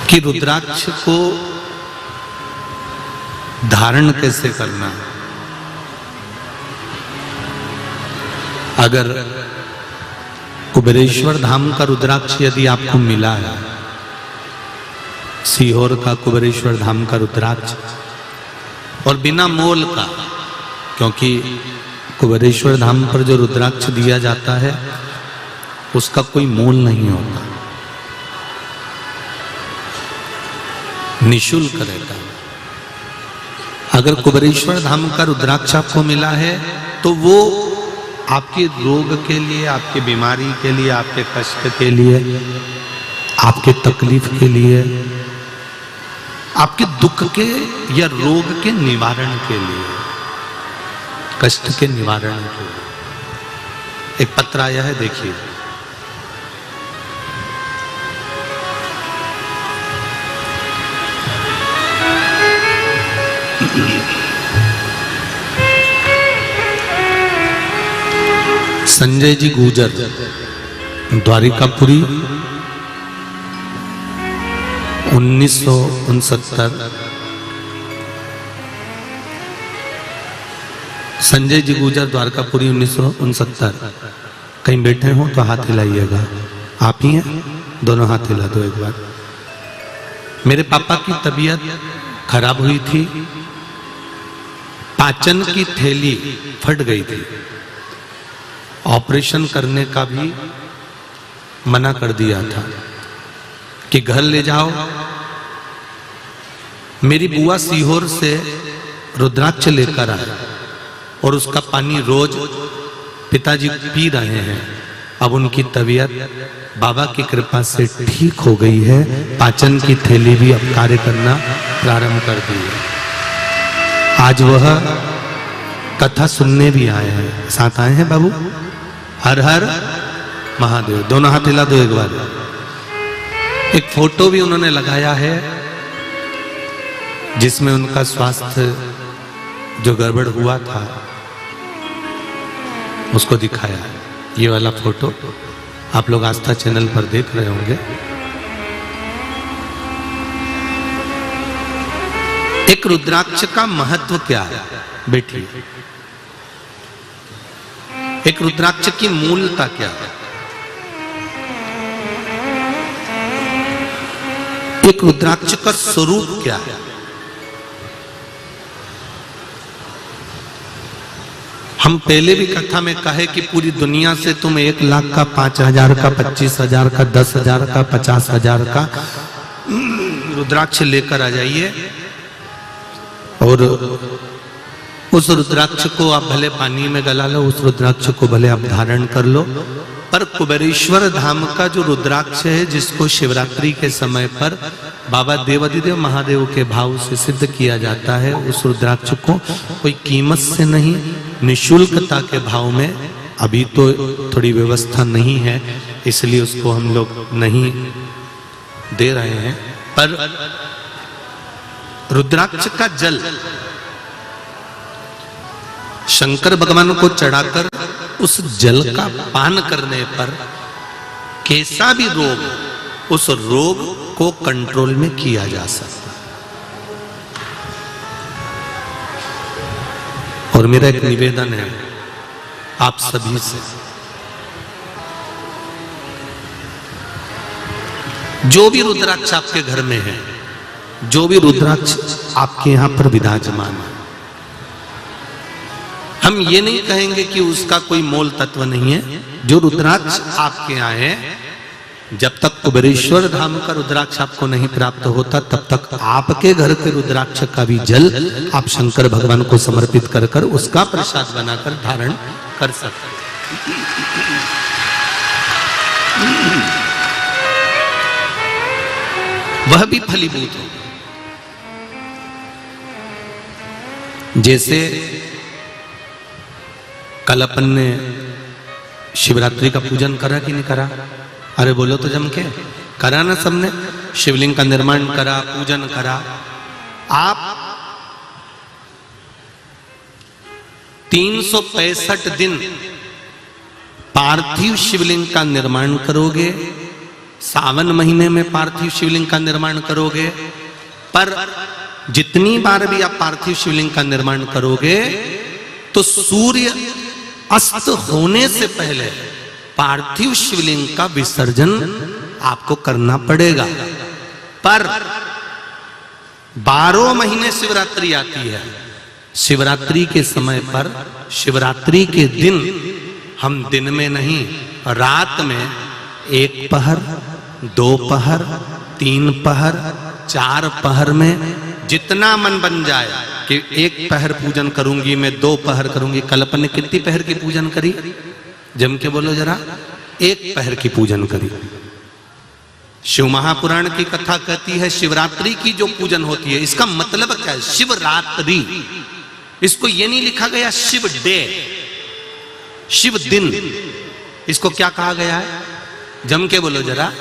कि रुद्राक्ष को धारण कैसे करना है। अगर कुबेरेश्वर धाम का रुद्राक्ष यदि आपको मिला है, सीहोर का कुबेरेश्वर धाम का रुद्राक्ष, और बिना मोल का, क्योंकि कुबेरेश्वर धाम पर जो रुद्राक्ष दिया जाता है उसका कोई मोल नहीं होता, निशुल्क रहता है। अगर कुबेरेश्वर धाम का रुद्राक्ष आपको मिला है तो वो आपके रोग के लिए, आपके बीमारी के लिए, आपके कष्ट के लिए, आपके तकलीफ के लिए, आपके दुख के या रोग के निवारण के लिए, कष्ट के निवारण के लिए। एक पत्र आया है, देखिए। संजय जी गुजर, द्वारिकापुरी, 1969। संजय जी गुजर, द्वारकापुरी, 1969। कहीं बैठे हो तो हाथ हिलाइएगा। आप ही हैं? दोनों हाथ हिला दो एक बार। मेरे पापा की तबीयत खराब हुई थी, पाचन की थैली फट गई थी, ऑपरेशन करने का भी मना कर दिया था कि घर ले जाओ। मेरी बुआ सीहोर से रुद्राक्ष लेकर आए और उसका पानी रोज पिताजी पी रहे हैं। अब उनकी तबीयत बाबा की कृपा से ठीक हो गई है। पाचन की थैली भी अब कार्य करना प्रारंभ कर दी है। आज वह कथा सुनने भी आए हैं। साथ आए हैं बाबू। हर हर महादेव। दोनों हाथ हिला दो एक बार। एक फोटो भी उन्होंने लगाया है जिसमें उनका स्वास्थ्य जो गड़बड़ हुआ था उसको दिखाया है। ये वाला फोटो आप लोग आस्था चैनल पर देख रहे होंगे। एक रुद्राक्ष का महत्व क्या है बेटी? एक रुद्राक्ष की मूलता क्या है? एक रुद्राक्ष का स्वरूप क्या है? हम पहले भी कथा में कहे कि पूरी दुनिया से तुम 1 लाख का, 5,000 का, 25,000 का, 10,000 का, 50,000 का रुद्राक्ष लेकर आ जाइए और उस रुद्राक्ष को आप भले पानी में गला लो, उस रुद्राक्ष को भले आप धारण कर लो, पर कुबेरेश्वर धाम का जो रुद्राक्ष है जिसको शिवरात्रि के समय पर बाबा देवाधिदेव महादेव के भाव से सिद्ध किया जाता है, उस रुद्राक्ष को कोई कीमत से नहीं, निशुल्कता के भाव में, अभी तो थोड़ी व्यवस्था नहीं है इसलिए उसको हम लोग नहीं दे रहे हैं, पर रुद्राक्ष का जल शंकर भगवान को चढ़ाकर उस जल का पान करने पर कैसा भी रोग, उस रोग को कंट्रोल में किया जा सकता। और मेरा एक निवेदन है आप सभी से, जो भी रुद्राक्ष आपके घर में है, जो भी रुद्राक्ष आपके यहां पर विराजमान है, हम ये नहीं कहेंगे कि उसका कोई मोल तत्व नहीं है। जो रुद्राक्ष आपके यहाँ है, जब तक कुबेरेश्वर धाम का रुद्राक्ष आपको नहीं प्राप्त होता तब तक आपके घर के रुद्राक्ष का भी जल आप शंकर भगवान को समर्पित कर कर उसका प्रसाद बनाकर धारण कर सकते। वह भी फलीभूत हो। जैसे कल अपन ने शिवरात्रि का पूजन करा कि नहीं करा? अरे बोलो तो जम के करा ना सबने। शिवलिंग का निर्माण करा, पूजन करा। आप 365 दिन पार्थिव शिवलिंग का निर्माण करोगे, सावन महीने में पार्थिव शिवलिंग का निर्माण करोगे, पर जितनी बार भी आप पार्थिव शिवलिंग का निर्माण करोगे तो सूर्य अस्त होने से पहले पार्थिव शिवलिंग का विसर्जन आपको करना पड़ेगा। पर 12 महीने शिवरात्रि आती है। शिवरात्रि के समय पर, शिवरात्रि के दिन हम दिन में नहीं, रात में 1 पहर, 2 पहर, 3 पहर, 4 पहर में जितना मन बन जाए कि 1 पहर पूजन करूंगी मैं, 2 पहर करूंगी। कल अपन ने कितनी पहर की पूजन करी? जम के बोलो जरा। 1 पहर की पूजन करी। शिव महापुराण की कथा कहती है शिवरात्रि की जो पूजन होती है, इसका मतलब क्या है? शिवरात्रि, इसको ये नहीं लिखा गया शिव डे, शिव दिन, इसको क्या कहा गया है? जम के बोलो जरा।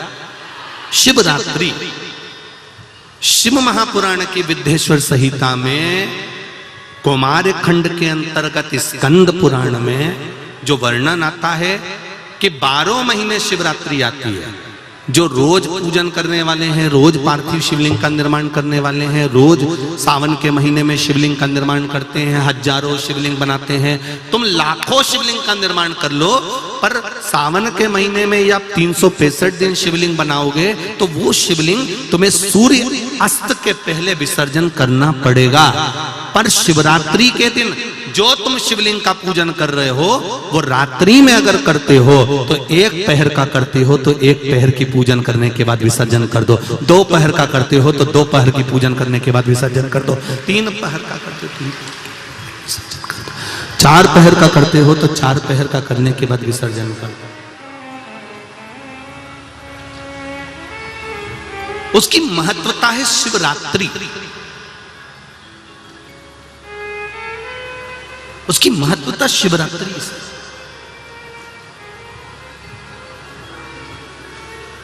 शिवरात्रि। शिव महापुराण की विद्येश्वर संहिता में कौमार खंड के अंतर्गत स्कंद पुराण में जो वर्णन आता है कि 12 महीने शिवरात्रि आती है। जो रोज पूजन करने वाले हैं, रोज पार्थिव शिवलिंग का निर्माण करने वाले हैं, रोज सावन के महीने में शिवलिंग का निर्माण करते हैं, हजारों शिवलिंग बनाते हैं। तुम लाखों शिवलिंग का निर्माण कर लो, पर सावन के महीने में या 365 दिन शिवलिंग बनाओगे तो वो शिवलिंग तुम्हें सूर्य अस्त के पहले विसर्जन करना पड़ेगा। पर शिवरात्रि के दिन जो तुम शिवलिंग का पूजन कर रहे हो वो रात्रि में अगर करते हो तो 1 पहर का करते हो तो 1 पहर की पूजन करने के बाद विसर्जन कर दो, 2 पहर का करते हो तो 2 पहर की पूजन करने के बाद विसर्जन कर दो, 3 पहर का करते हो 3 विसर्जन कर दो, 4 पहर का करते हो तो 4 पहर का करने के बाद विसर्जन कर दो। उसकी महत्वता है शिवरात्रि, उसकी महत्वता शिवरात्रि।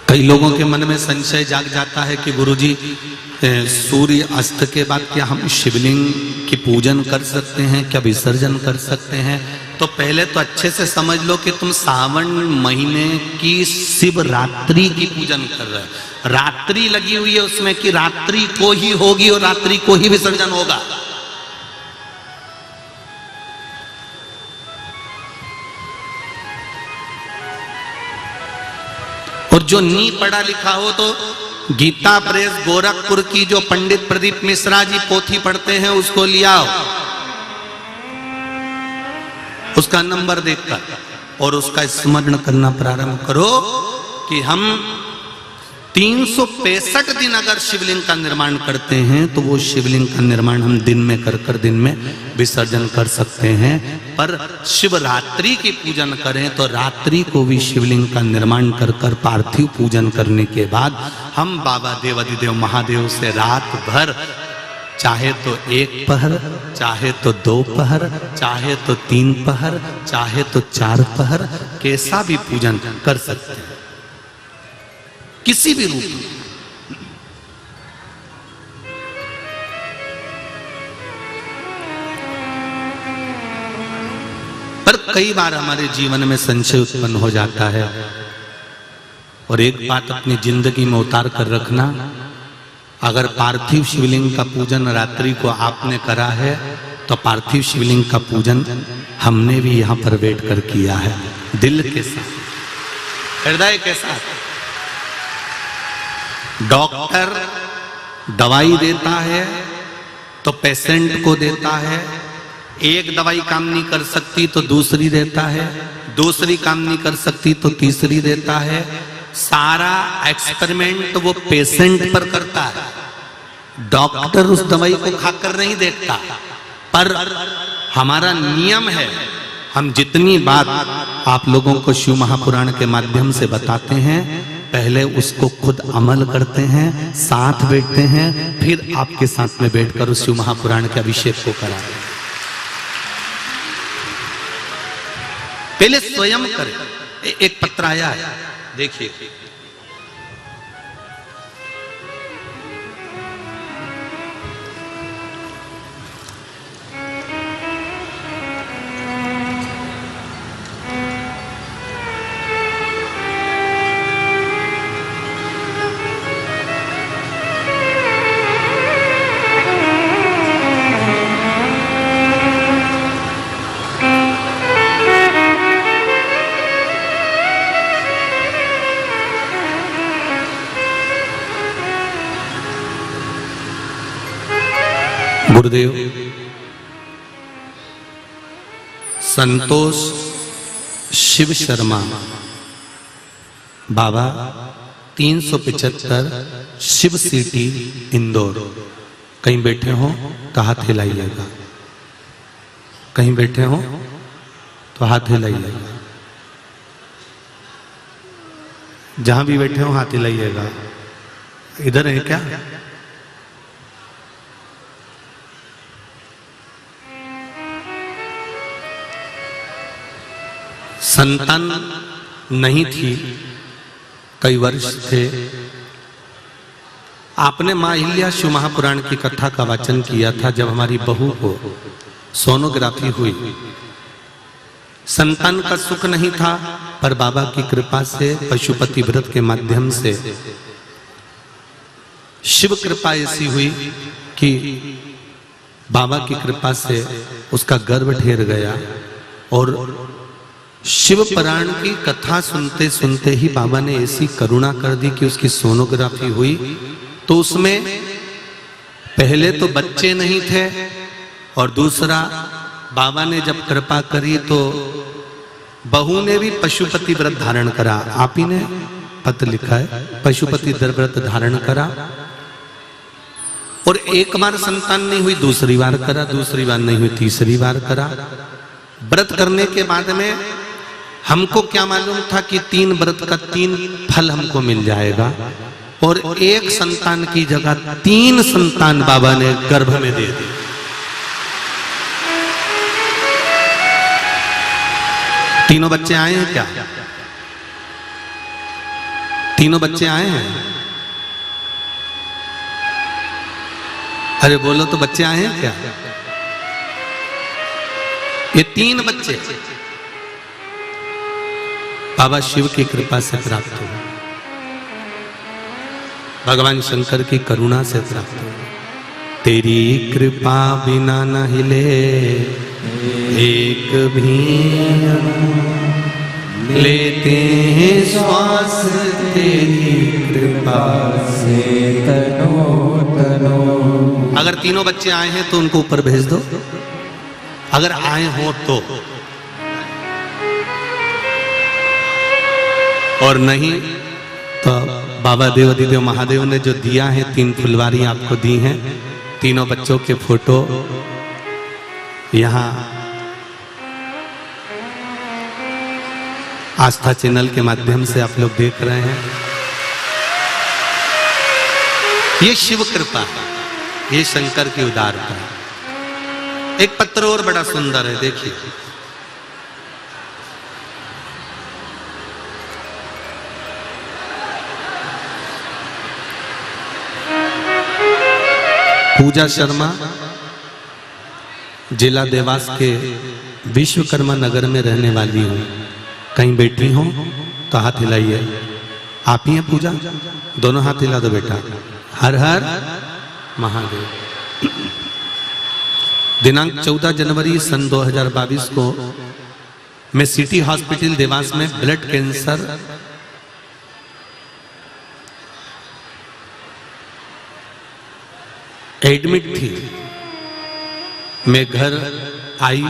कई लोगों के मन में संशय जाग जाता है कि गुरुजी सूर्य अस्त के बाद क्या हम शिवलिंग की पूजन कर सकते हैं, क्या विसर्जन कर सकते हैं? तो पहले तो अच्छे से समझ लो कि तुम सावन महीने की शिवरात्रि की पूजन कर रहे हो। रात्रि लगी हुई है उसमें कि रात्रि को ही होगी और रात्रि को ही विसर्जन होगा। और जो नी पढ़ा लिखा हो तो गीता प्रेस गोरखपुर की जो पंडित प्रदीप मिश्रा जी पोथी पढ़ते हैं उसको लिया, उसका नंबर देखकर और उसका स्मरण करना प्रारंभ करो कि हम 365 दिन अगर शिवलिंग का निर्माण करते हैं तो वो शिवलिंग का निर्माण हम दिन में कर दिन में विसर्जन कर सकते हैं। पर शिवरात्रि की पूजन करें तो रात्रि को भी शिवलिंग का निर्माण कर पार्थिव पूजन करने के बाद हम बाबा देवाधिदेव महादेव से रात भर चाहे तो 1 पहर, चाहे तो 2 पहर, चाहे तो 3 पहर, चाहे तो 4 पहर कैसा भी पूजन कर सकते हैं किसी भी रूप में। पर कई बार हमारे जीवन में संशय उत्पन्न हो जाता है और एक बात अपनी जिंदगी में उतार कर रखना, अगर पार्थिव शिवलिंग का पूजन रात्रि को आपने करा है तो पार्थिव शिवलिंग का पूजन हमने भी यहां पर बैठ कर किया है, दिल के साथ, हृदय के साथ। डॉक्टर दवाई देता है तो पेशेंट को देता है, एक दवाई काम नहीं कर सकती तो दूसरी देता है, दूसरी काम नहीं कर सकती तो तीसरी देता है। सारा एक्सपेरिमेंट वो पेशेंट पर करता है, डॉक्टर उस दवाई को खाकर नहीं देखता। पर हमारा नियम है, हम जितनी बात आप लोगों को शिव महापुराण के माध्यम से बताते हैं पहले उसको खुद अमल करते हैं, साथ बैठते हैं, फिर आपके साथ में बैठकर उस शिव महापुराण के अभिषेक को कराते हैं। पहले स्वयं करें। एक पत्र आया है, देखिए। गुरुदेव संतोष शिव शर्मा बाबा 375 शिव सिटी इंदौर, कहीं बैठे हो तो हाथ हिलाइएगा, कहीं बैठे हो तो हाथ हिलाइएगा, जहां भी बैठे हो हाथ हिलाइएगा। इधर है क्या? संतान नहीं थी, कई वर्ष थे। आपने मां अहिल्या शिव महापुराण की कथा का वाचन किया था जब हमारी बहू को सोनोग्राफी हुई। संतान का सुख नहीं था, पर बाबा की कृपा से पशुपति व्रत के माध्यम से शिव कृपा ऐसी हुई कि बाबा की कृपा से उसका गर्भ ठहर गया। और शिव पुराण की कथा सुनते सुनते ही बाबा ने ऐसी करुणा कर दी कि उसकी सोनोग्राफी हुई तो उसमें पहले तो बच्चे नहीं थे और दूसरा बाबा ने जब कृपा करी तो बहू ने भी पशुपति व्रत धारण करा। आप ही ने पत्र लिखा है, पशुपति व्रत धारण करा और एक बार संतान नहीं हुई, दूसरी बार करा, दूसरी बार नहीं हुई, तीसरी बार करा। व्रत करने के बाद में हमको क्या मालूम था कि 3 व्रत का 3 फल हमको मिल जाएगा, और एक संतान की जगह 3 संतान बाबा ने गर्भ में दे दी। तीनों बच्चे आए हैं क्या? तीनों बच्चे आए हैं? अरे बोलो तो, बच्चे आए हैं क्या? ये 3 बच्चे बाबा शिव की कृपा से प्राप्त हुए, भगवान शंकर की करुणा से प्राप्त हुए। तेरी कृपा बिना न हिले एक भी लेते हैं श्वास, तेरी कृपा से तनो तनो। अगर तीनों बच्चे आए हैं तो उनको ऊपर भेज दो, अगर आए हो तो, और नहीं तो बाबा देवाधिदेव महादेव ने जो दिया है 3 फुलवारी आपको दी हैं, तीनों बच्चों के फोटो यहाँ आस्था चैनल के माध्यम से आप लोग देख रहे हैं। ये शिव कृपा है, ये शंकर की उदारता है। एक पत्र और बड़ा सुंदर है, देखिए। पूजा शर्मा जिला देवास के विश्वकर्मा नगर में रहने वाली हूँ। कहीं बैठी हो तो हाथ हिलाइए। आप ही हैं पूजा? दोनों हाथ हिला दो बेटा। हर हर महादेव। दिनांक 14 जनवरी सन 2022 को मैं सिटी हॉस्पिटल देवास में ब्लड कैंसर एडमिट थी। मैं घर आई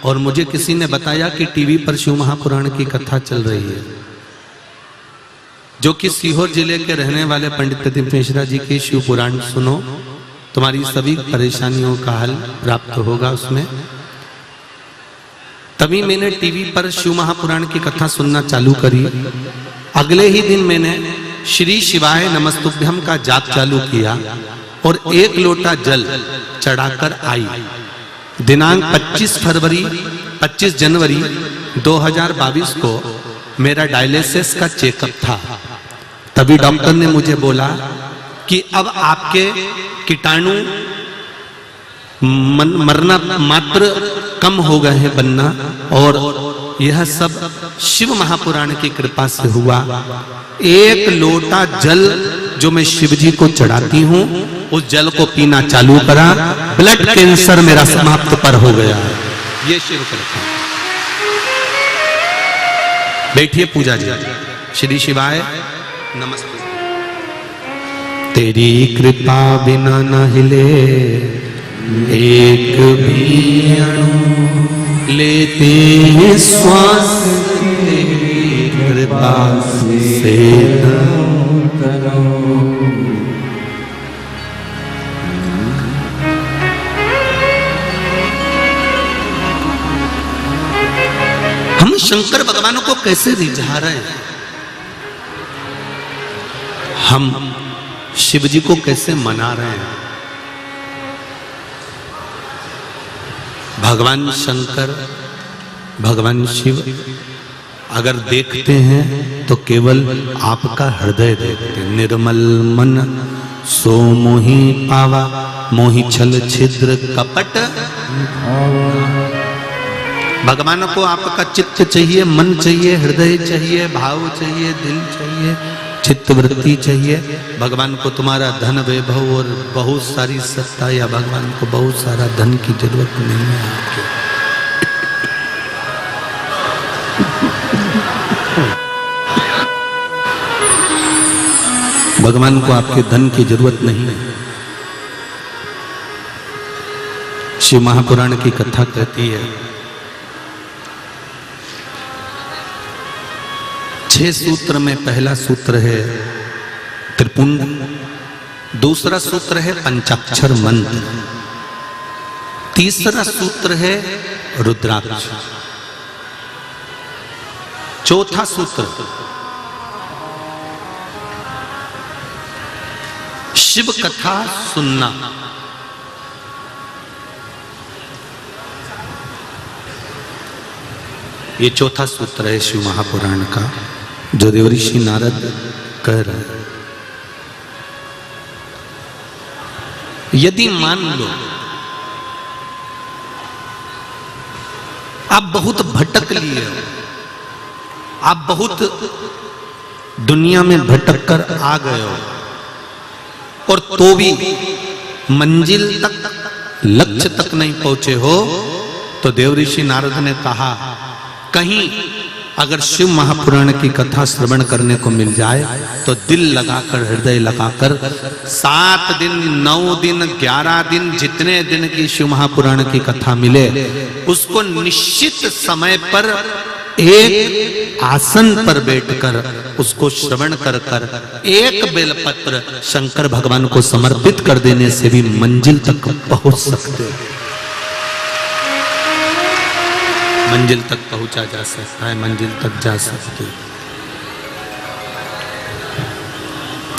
और मुझे किसी ने बताया कि टीवी पर शिव महापुराण की कथा चल रही है, जो कि सीहोर जिले के रहने वाले पंडित प्रदीप मिश्रा जी की शिव पुराण सुनो, तुम्हारी सभी परेशानियों का हल प्राप्त होगा उसमें। तभी मैंने टीवी पर शिव महापुराण की कथा सुनना चालू करी। अगले ही दिन मैंने श्री शिवाय नमस्तुभ्यम का जाप चालू किया और 1 लोटा जल चढ़ाकर आई। दिनांक 25 जनवरी 2022 को मेरा डायलिसिस का चेकअप था। तभी डॉक्टर ने मुझे बोला कि अब आपके कीटाणु मरना मात्र कम हो गए हैं बनना, और यह सब शिव महापुराण की कृपा से हुआ। 1 लोटा जल जो मैं शिव जी को चढ़ाती हूँ, उस जल को पीना चालू करा, ब्लड कैंसर मेरा समाप्त पर हो गया। ये शिव कृपा। बैठिए पूजा जी। श्री शिवाय नमस्ते। तेरी कृपा बिना न हिले एक भी अणु, लेते हैं श्वास तेरी कृपा से तनो। हम शंकर भगवान को कैसे रिझा रहे हैं, हम शिव जी को कैसे मना रहे हैं। भगवान शंकर भगवान शिव अगर देखते हैं तो केवल आपका हृदय देखते हैं। निर्मल मन सो मोहि पावा, मोहि छल छिद्र कपट। भगवान को आपका चित्त चाहिए, मन चाहिए, हृदय चाहिए, भाव चाहिए, दिल चाहिए, चित्तवृत्ति चाहिए। भगवान को तुम्हारा धन वैभव और बहुत सारी सत्ता, या भगवान को बहुत सारा धन की जरूरत नहीं है आपके। भगवान को आपके धन की जरूरत नहीं है। शिव महापुराण की कथा कहती है 6 सूत्र में पहला सूत्र है त्रिपुंड, दूसरा सूत्र है पंचाक्षर मंत्र, तीसरा सूत्र है रुद्राक्ष, चौथा सूत्र शिव कथा सुनना। ये चौथा सूत्र है शिव महापुराण का जो देवऋषि नारद कह रहे हैं। यदि मान लो आप बहुत भटक लिए हो, आप बहुत दुनिया में भटक कर आ गए हो और तो भी मंजिल तक, लक्ष्य तक नहीं पहुंचे हो, तो देवऋषि नारद ने कहा कहीं अगर शिव महापुराण की कथा श्रवण करने को मिल जाए तो दिल लगाकर, हृदय लगाकर 7 दिन, 9 दिन, 11 दिन, जितने दिन की शिव महापुराण की कथा मिले उसको निश्चित समय पर एक आसन पर बैठकर उसको श्रवण कर कर एक बेलपत्र शंकर भगवान को समर्पित कर देने से भी मंजिल तक पहुंच सकते हैं। मंजिल तक पहुंचा जा सकता है, मंजिल तक जा सकते हैं।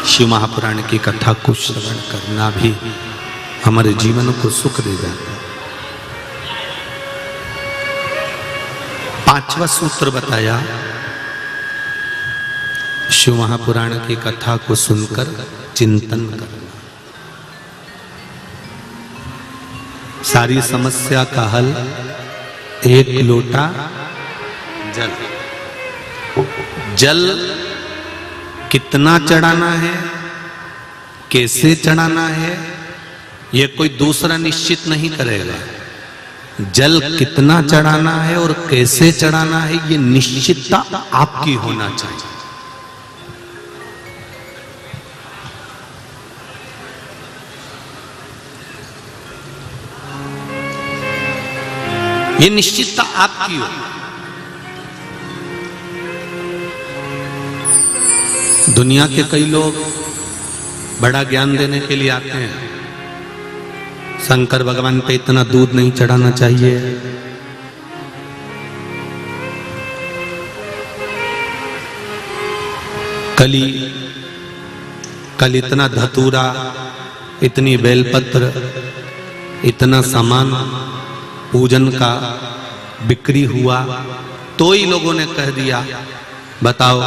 शिव महापुराण की कथा को श्रवण करना भी हमारे जीवन को सुख दे जाता है। 5वां सूत्र बताया शिव महापुराण की कथा को सुनकर चिंतन करना। सारी समस्या का हल एक लोटा जल। जल कितना चढ़ाना है, कैसे चढ़ाना है, यह कोई दूसरा निश्चित नहीं करेगा। जल कितना चढ़ाना है और कैसे चढ़ाना है, यह निश्चितता आपकी होना चाहिए। ये निश्चितता आपकी हो। दुनिया के कई लोग बड़ा ज्ञान देने के लिए आते हैं, शंकर भगवान पे इतना दूध नहीं चढ़ाना चाहिए, कल इतना धतूरा, इतनी बेलपत्र, इतना सामान पूजन का बिक्री हुआ, तो ही लोगों ने कह दिया बताओ।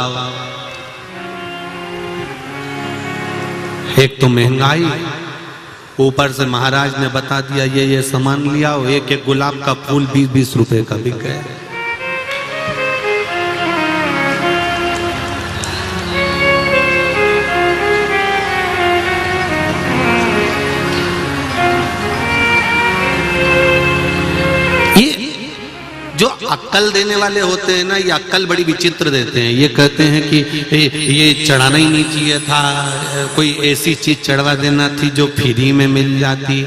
एक तो महंगाई, ऊपर से महाराज ने बता दिया ये सामान लिया हो, एक एक गुलाब का फूल 20-20 रुपए का बिक गया। जो अक्कल देने वाले होते हैं ना, ये अक्कल बड़ी विचित्र देते हैं। ये कहते हैं कि ये चढ़ाना ही नहीं चाहिए था, कोई ऐसी चीज चढ़वा देना थी जो फ्री में मिल जाती,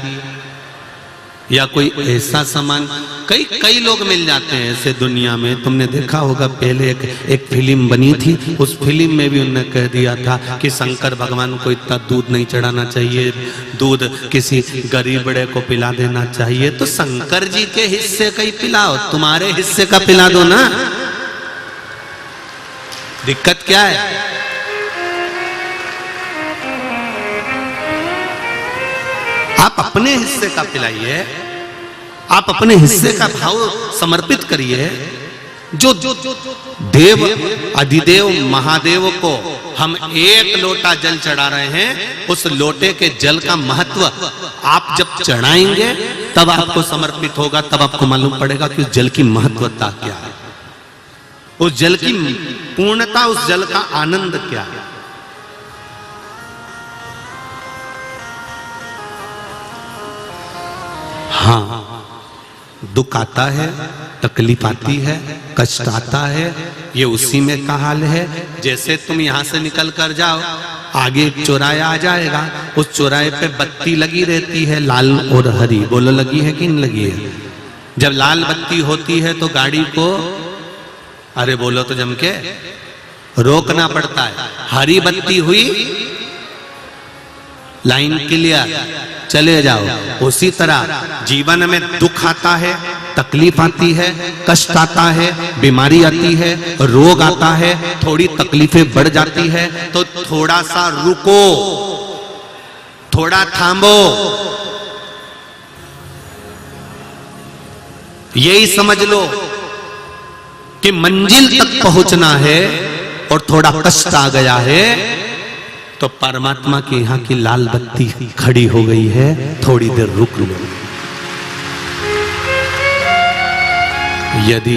या कोई ऐसा सामान। कई लोग मिल जाते हैं ऐसे दुनिया में। तुमने देखा होगा पहले एक फिल्म बनी थी, उस फिल्म में भी उन्होंने कह दिया था कि शंकर भगवान को इतना दूध नहीं चढ़ाना चाहिए, दूध किसी गरीब बड़े को पिला देना चाहिए। तो शंकर जी के हिस्से का ही पिलाओ, तुम्हारे हिस्से का पिला दो ना, दिक्कत क्या है? आप अपने हिस्से का पिलाइए, आप अपने हिस्से का भाव समर्पित करिए। जो देव अधिदेव महादेव को हम एक लोटा जल चढ़ा रहे हैं, उस लोटे के जल का महत्व आप जब चढ़ाएंगे तब आपको समर्पित होगा, तब आपको मालूम पड़ेगा कि उस जल की महत्वता क्या है, उस जल की पूर्णता, उस जल का आनंद क्या है। हाँ, दुख आता है, तकलीफ आती है, कष्ट आता है, ये उसी में का हाल है। जैसे तुम यहां से निकल कर जाओ, आगे एक चौराया आ जाएगा, उस चौराहे पे बत्ती लगी रहती है लाल और हरी, बोलो लगी है कि नहीं लगी है? जब लाल बत्ती होती है तो गाड़ी को, अरे बोलो तो जम के, रोकना पड़ता है। हरी बत्ती हुई, लाइन क्लियर, चले जाओ। उसी तरह जीवन में दुख आता है, तकलीफ आती है, कष्ट आता है, बीमारी आती है, रोग आता है, थोड़ी तकलीफें बढ़ जाती है, तो थोड़ा सा रुको, थोड़ा थामो। यही समझ लो कि मंजिल तक पहुंचना है और थोड़ा कष्ट आ गया है तो परमात्मा के यहां की लाल बत्ती खड़ी हो गई है, थोड़ी देर रुक लो। यदि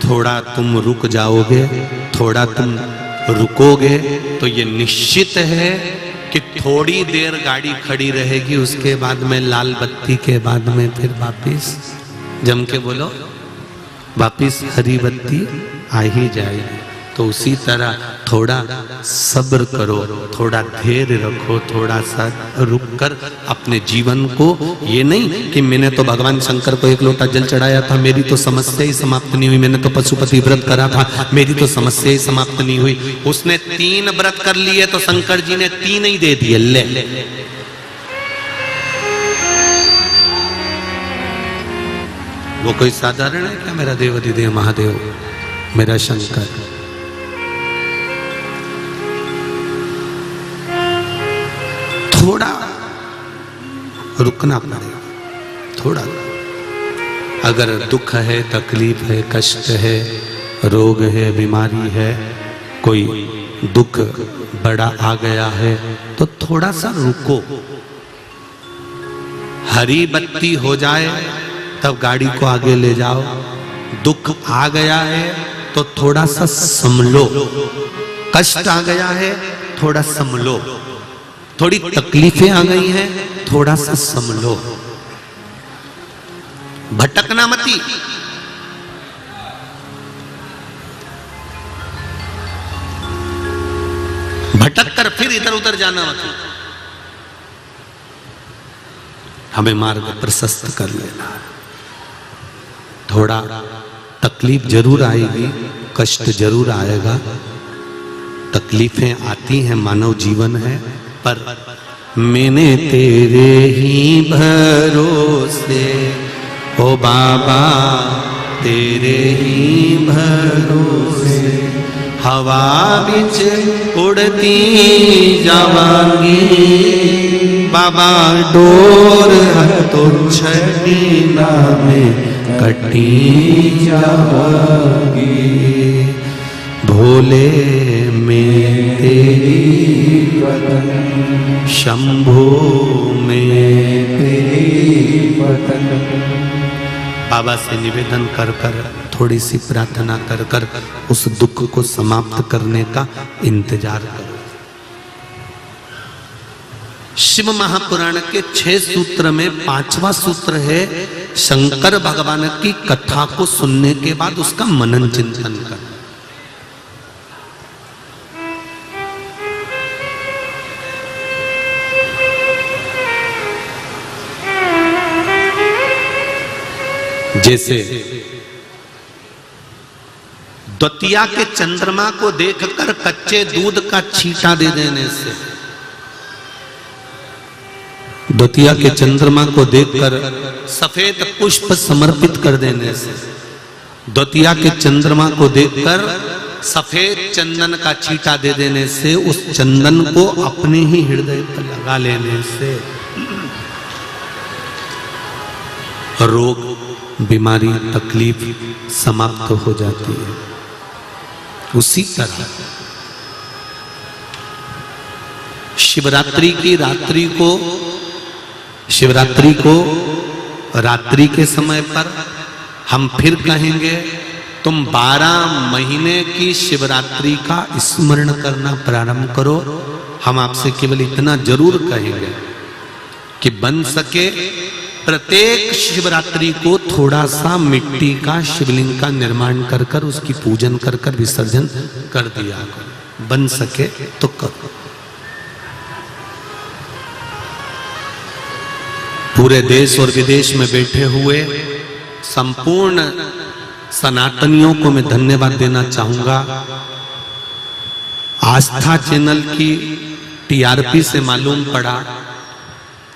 थोड़ा तुम रुक जाओगे, थोड़ा तुम रुकोगे, तो ये निश्चित है कि थोड़ी देर गाड़ी खड़ी रहेगी, उसके बाद में लाल बत्ती के बाद में फिर वापिस, जम के बोलो, वापिस हरी बत्ती आ ही जाएगी। तो उसी तरह थोड़ा सब्र करो, थोड़ा धैर्य रखो, थोड़ा सा रुक कर अपने जीवन को, ये नहीं कि मैंने तो भगवान शंकर को एक लोटा जल चढ़ाया था, मेरी तो समस्या ही समाप्त नहीं हुई, मैंने तो पशुपति व्रत करा था, मेरी तो समस्या ही समाप्त नहीं हुई। उसने 3 व्रत कर लिए तो शंकर जी ने 3 ही दे दिए, ले। वो कोई साधारण है क्या? मेरा देवाधिदेव महादेव, मेरा शंकर। थोड़ा रुकना पड़ेगा, थोड़ा। अगर दुख है, तकलीफ है, कष्ट है, रोग है, बीमारी है, कोई दुख बड़ा आ गया है, तो थोड़ा सा रुको। हरी बत्ती हो जाए तब गाड़ी को आगे ले जाओ। दुख आ गया है तो थोड़ा सा संभलो, कष्ट आ गया है थोड़ा संभलो, थोड़ी तकलीफें आ गई हैं थोड़ा सा संभलो, भटकना मती। भटक कर फिर इधर उधर जाना मत, हमें मार्ग प्रशस्त कर लेना। थोड़ा तकलीफ जरूर आएगी, कष्ट जरूर आएगा, तकलीफें आती हैं, मानव जीवन है, पर मैंने तेरे ही भरोसे, ओ बाबा तेरे ही भरोसे, हवा बिच उड़ती जावांगी, बाबा डोर तो छड़ी ना में कटी जावांगी, भोले में तेरी वतन, शंभो में तेरी वतन। बाबा से निवेदन कर कर, थोड़ी सी प्रार्थना कर कर उस दुख को समाप्त करने का इंतजार करो। शिव महापुराण के 6 सूत्र में 5वां सूत्र है, शंकर भगवान की कथा को सुनने के बाद उसका मनन चिंतन कर। जैसे द्वितीया के चंद्रमा को देखकर कच्चे दूध का छींटा दे देने से, द्वितीया के चंद्रमा को देखकर सफेद पुष्प समर्पित कर देने से, द्वितीया के चंद्रमा को देखकर सफेद चंदन का छींटा दे देने से, उस चंदन को अपने ही हृदय पर लगा लेने से रोग, बीमारी, तकलीफ समाप्त हो जाती है। उसी तरह शिवरात्रि की रात्रि को, शिवरात्रि को रात्रि के समय पर हम फिर कहेंगे, तुम 12 महीने की शिवरात्रि का स्मरण करना प्रारंभ करो। हम आपसे केवल इतना जरूर कहेंगे कि बन सके प्रत्येक शिवरात्रि को थोड़ा सा मिट्टी का शिवलिंग का निर्माण कर कर उसकी पूजन कर कर विसर्जन कर दिया करो, बन सके तो करो। पूरे देश और विदेश में बैठे हुए संपूर्ण सनातनियों को मैं धन्यवाद देना चाहूंगा। आस्था चैनल की टीआरपी से मालूम पड़ा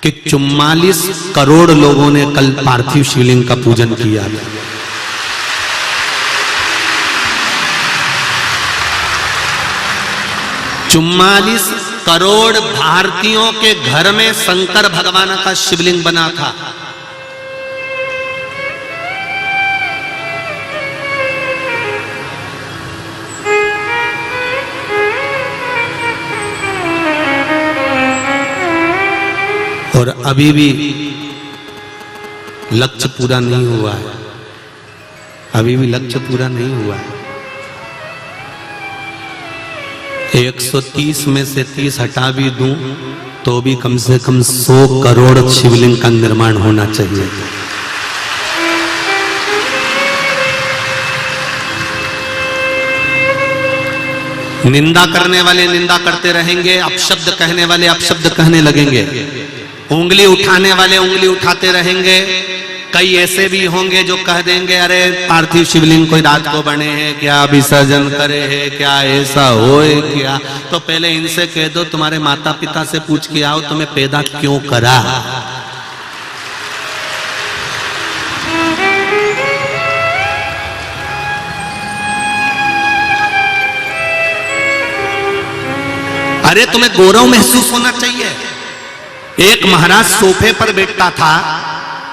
कि 44 करोड़ लोगों ने कल पार्थिव शिवलिंग का पूजन किया। 44 करोड़ भारतीयों के घर में शंकर भगवान का शिवलिंग बना था। और अभी भी लक्ष्य पूरा नहीं हुआ है, अभी भी लक्ष्य पूरा नहीं हुआ है। 130 में से 30 हटा भी दूं तो भी कम से कम 100 करोड़ शिवलिंग का निर्माण होना चाहिए। निंदा करने वाले निंदा करते रहेंगे, अपशब्द कहने वाले अपशब्द कहने लगेंगे, उंगली उठाने वाले उंगली उठाते रहेंगे। कई ऐसे भी होंगे जो कह देंगे अरे पार्थिव शिवलिंग कोई रात को बने हैं क्या, विसर्जन करे है क्या, ऐसा होए क्या। तो पहले इनसे कह दो तुम्हारे माता पिता से पूछ के आओ तुम्हें पैदा क्यों करा। अरे तुम्हें गौरव महसूस होना चाहिए। एक महाराज सोफे पर बैठता था,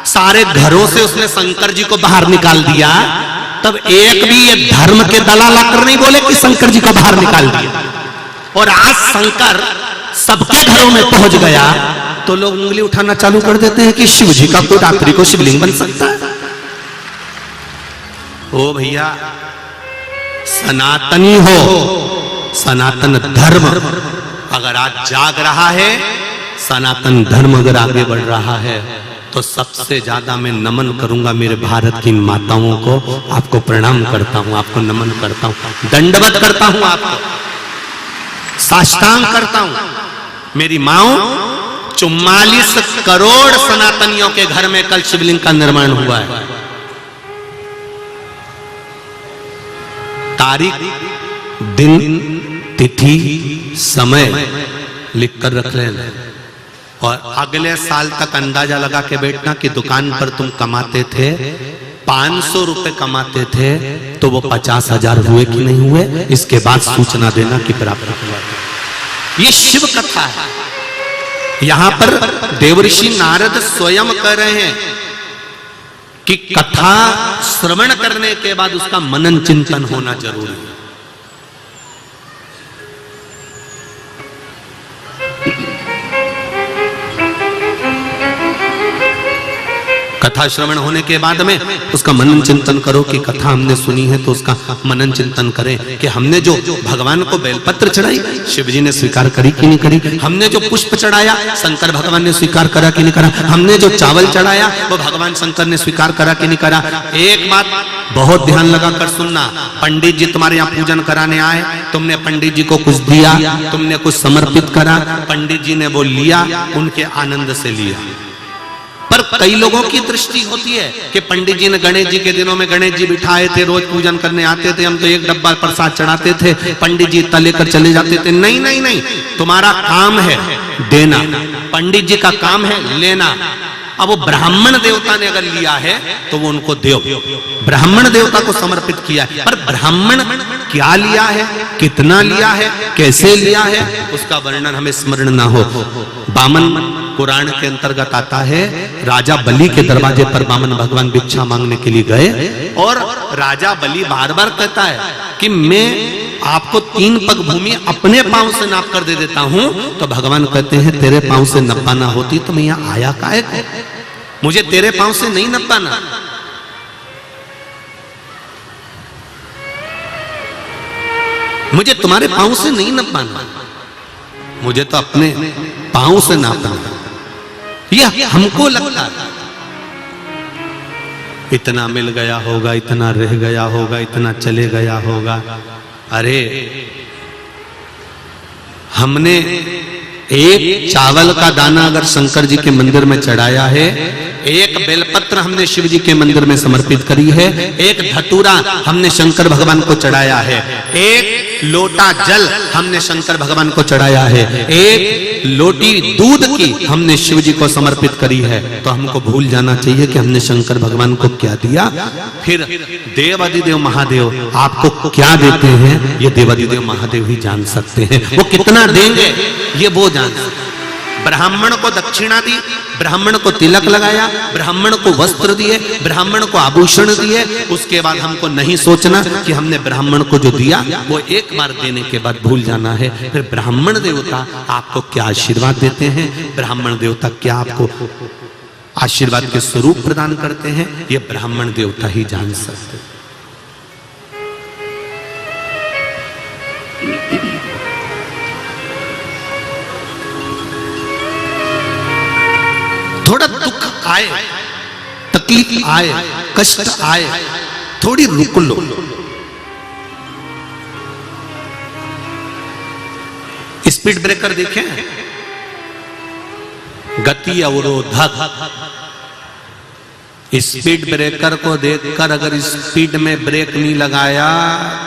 सारे घरों से उसने शंकर जी को बाहर निकाल दिया, तब एक भी ये धर्म के दलाल आकर नहीं बोले कि शंकर जी को बाहर निकाल दिया। और आज शंकर सबके घरों में पहुंच गया तो लोग उंगली उठाना चालू कर देते हैं कि शिव जी का कोई रात्रि को शिवलिंग बन सकता है। ओ भैया, सनातनी हो, सनातन धर्म अगर आज जाग रहा है, सनातन धर्म अगर आगे बढ़ रहा है, तो सबसे ज्यादा मैं नमन करूंगा मेरे भारत की माताओं को। आपको प्रणाम करता हूं, आपको नमन करता हूं, दंडवत करता हूं, आपको साष्टांग करता हूं। मेरी माओ, 44 करोड़ सनातनियों के घर में कल शिवलिंग का निर्माण हुआ है। तारीख, दिन, तिथि, समय लिखकर रख लेना और अगले साल तक अंदाजा लगा के बैठना कि दुकान पर तुम कमाते थे 500 रुपए कमाते थे तो वो 50,000 हुए कि नहीं हुए, इसके बाद सूचना देना कि प्राप्त हुआ। ये शिव कथा है। यहां पर देवर्षि नारद स्वयं कह रहे हैं कि कथा श्रवण करने के बाद उसका मनन चिंतन होना जरूरी है। कथा श्रवण होने के बाद में उसका मनन चिंतन करो कि कथा हमने सुनी है तो उसका मनन चिंतन करें कि हमने जो भगवान को बेलपत्र चढ़ाई शिव जी ने स्वीकार करी कि नहीं करी, हमने जो पुष्प चढ़ाया शंकर भगवान ने स्वीकार करा कि नहीं करा, हमने जो चावल चढ़ाया वो भगवान शंकर ने स्वीकार करा कि नहीं करा। एक बात बहुत ध्यान लगा कर सुनना, पंडित जी तुम्हारे यहाँ पूजन कराने आए, तुमने पंडित जी को कुछ दिया, तुमने कुछ समर्पित करा, पंडित जी ने वो लिया, उनके आनंद से लिया। पर कई लोगों की दृष्टि होती है कि पंडित जी ने गणेश जी के दिनों में गणेश जी बिठाए थे, रोज पूजन करने आते थे, हम तो एक डब्बा प्रसाद चढ़ाते थे, पंडित जी इतना लेकर चले जाते थे। नहीं नहीं नहीं, तुम्हारा काम है देना, पंडित जी का काम है लेना। अब वो ब्राह्मण देवता ने अगर लिया है तो वो उनको दो, ब्राह्मण देवता को समर्पित किया है। पर ब्राह्मण क्या लिया है, कितना लिया है, कैसे लिया है, उसका वर्णन हमें स्मरण ना हो। बामन पुराण के अंतर्गत आता है, राजा बलि के दरवाजे पर बामन भगवान भिक्षा मांगने के लिए गए और राजा बलि बार बार कहता है कि मैं आपको 3 पग भूमि अपने पांव से नाप कर दे देता हूं। तो भगवान कहते हैं तेरे पांव से नपाना होती तो मैं यहां आया काहे को, मुझे तेरे पांव से नहीं नपाना। मुझे तुम्हारे पांव से नहीं नपाना, मुझे तो अपने पांव से नापना। यह हमको लगता है इतना मिल गया होगा, इतना रह गया होगा, इतना चले गया होगा। अरे हमने एक चावल का दाना अगर शंकर जी के मंदिर में चढ़ाया है, एक बेलपत्र हमने शिव जी के मंदिर में समर्पित करी है, एक धतूरा हमने शंकर भगवान को चढ़ाया है, एक लोटा जल हमने शंकर भगवान को चढ़ाया है, एक लोटी दूध की हमने शिव जी को समर्पित करी है, तो हमको भूल जाना चाहिए कि हमने शंकर भगवान को क्या दिया। फिर देवादिदेव महादेव आपको क्या देते हैं, ये देवादिदेव महादेव ही जान सकते हैं। वो कितना देंगे ये वो जान सकते हैं। ब्राह्मण को दक्षिणा दी, ब्राह्मण को तिलक लगाया, ब्राह्मण को वस्त्र दिए, ब्राह्मण को आभूषण दिए, उसके बाद हमको नहीं सोचना कि हमने ब्राह्मण को जो दिया वो एक बार देने के बाद भूल जाना है। फिर ब्राह्मण देवता आपको क्या आशीर्वाद देते हैं, ब्राह्मण देवता क्या आपको आशीर्वाद के स्वरूप प्रदान करते हैं, ये ब्राह्मण देवता ही जान सकते हैं। थोड़ा दुख आए, तकलीफ आए, कष्ट आए, थोड़ी रुक लो। स्पीड ब्रेकर देखें, गति अवरोधक। स्पीड ब्रेकर को देखकर अगर स्पीड में ब्रेक नहीं लगाया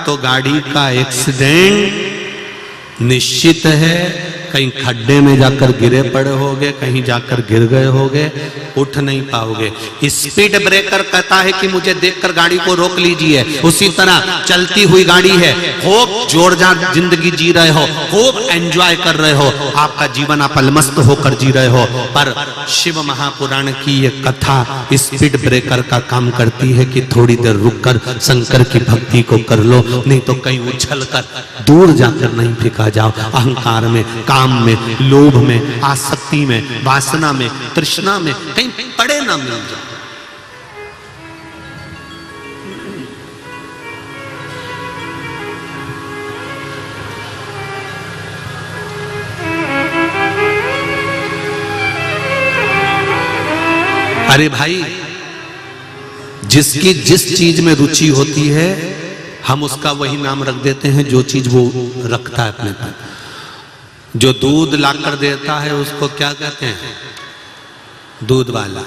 तो गाड़ी का एक्सीडेंट निश्चित है। कहीं खड्डे में जाकर गिरे पड़े होगे, कहीं जाकर गिर गए होगे, उठ नहीं पाओगे। स्पीड ब्रेकर कहता है कि मुझे देखकर गाड़ी को रोक लीजिए। उसी तरह चलती हुई गाड़ी है, खूब जोरदार जिंदगी जी रहे हो, खूब एंजॉय कर रहे हो, आपका जीवन आप अलमस्त होकर जी रहे हो, पर शिव महापुराण की ये कथा स्पीड ब्रेकर का काम करती है कि थोड़ी देर रुककर शंकर की भक्ति को कर लो, नहीं तो कहीं उछल कर दूर जाकर नहीं फेंका जाओ। अहंकार में, काम में, लोभ में, आसक्ति में, वासना में, तृष्णा में कहीं पड़े ना मिल जाओ। अरे भाई, जिसकी जिस चीज में रुचि होती है हम उसका वही नाम रख देते हैं जो चीज वो रखता है अपने पास। जो दूध लाकर देता है उसको क्या कहते हैं, दूध वाला।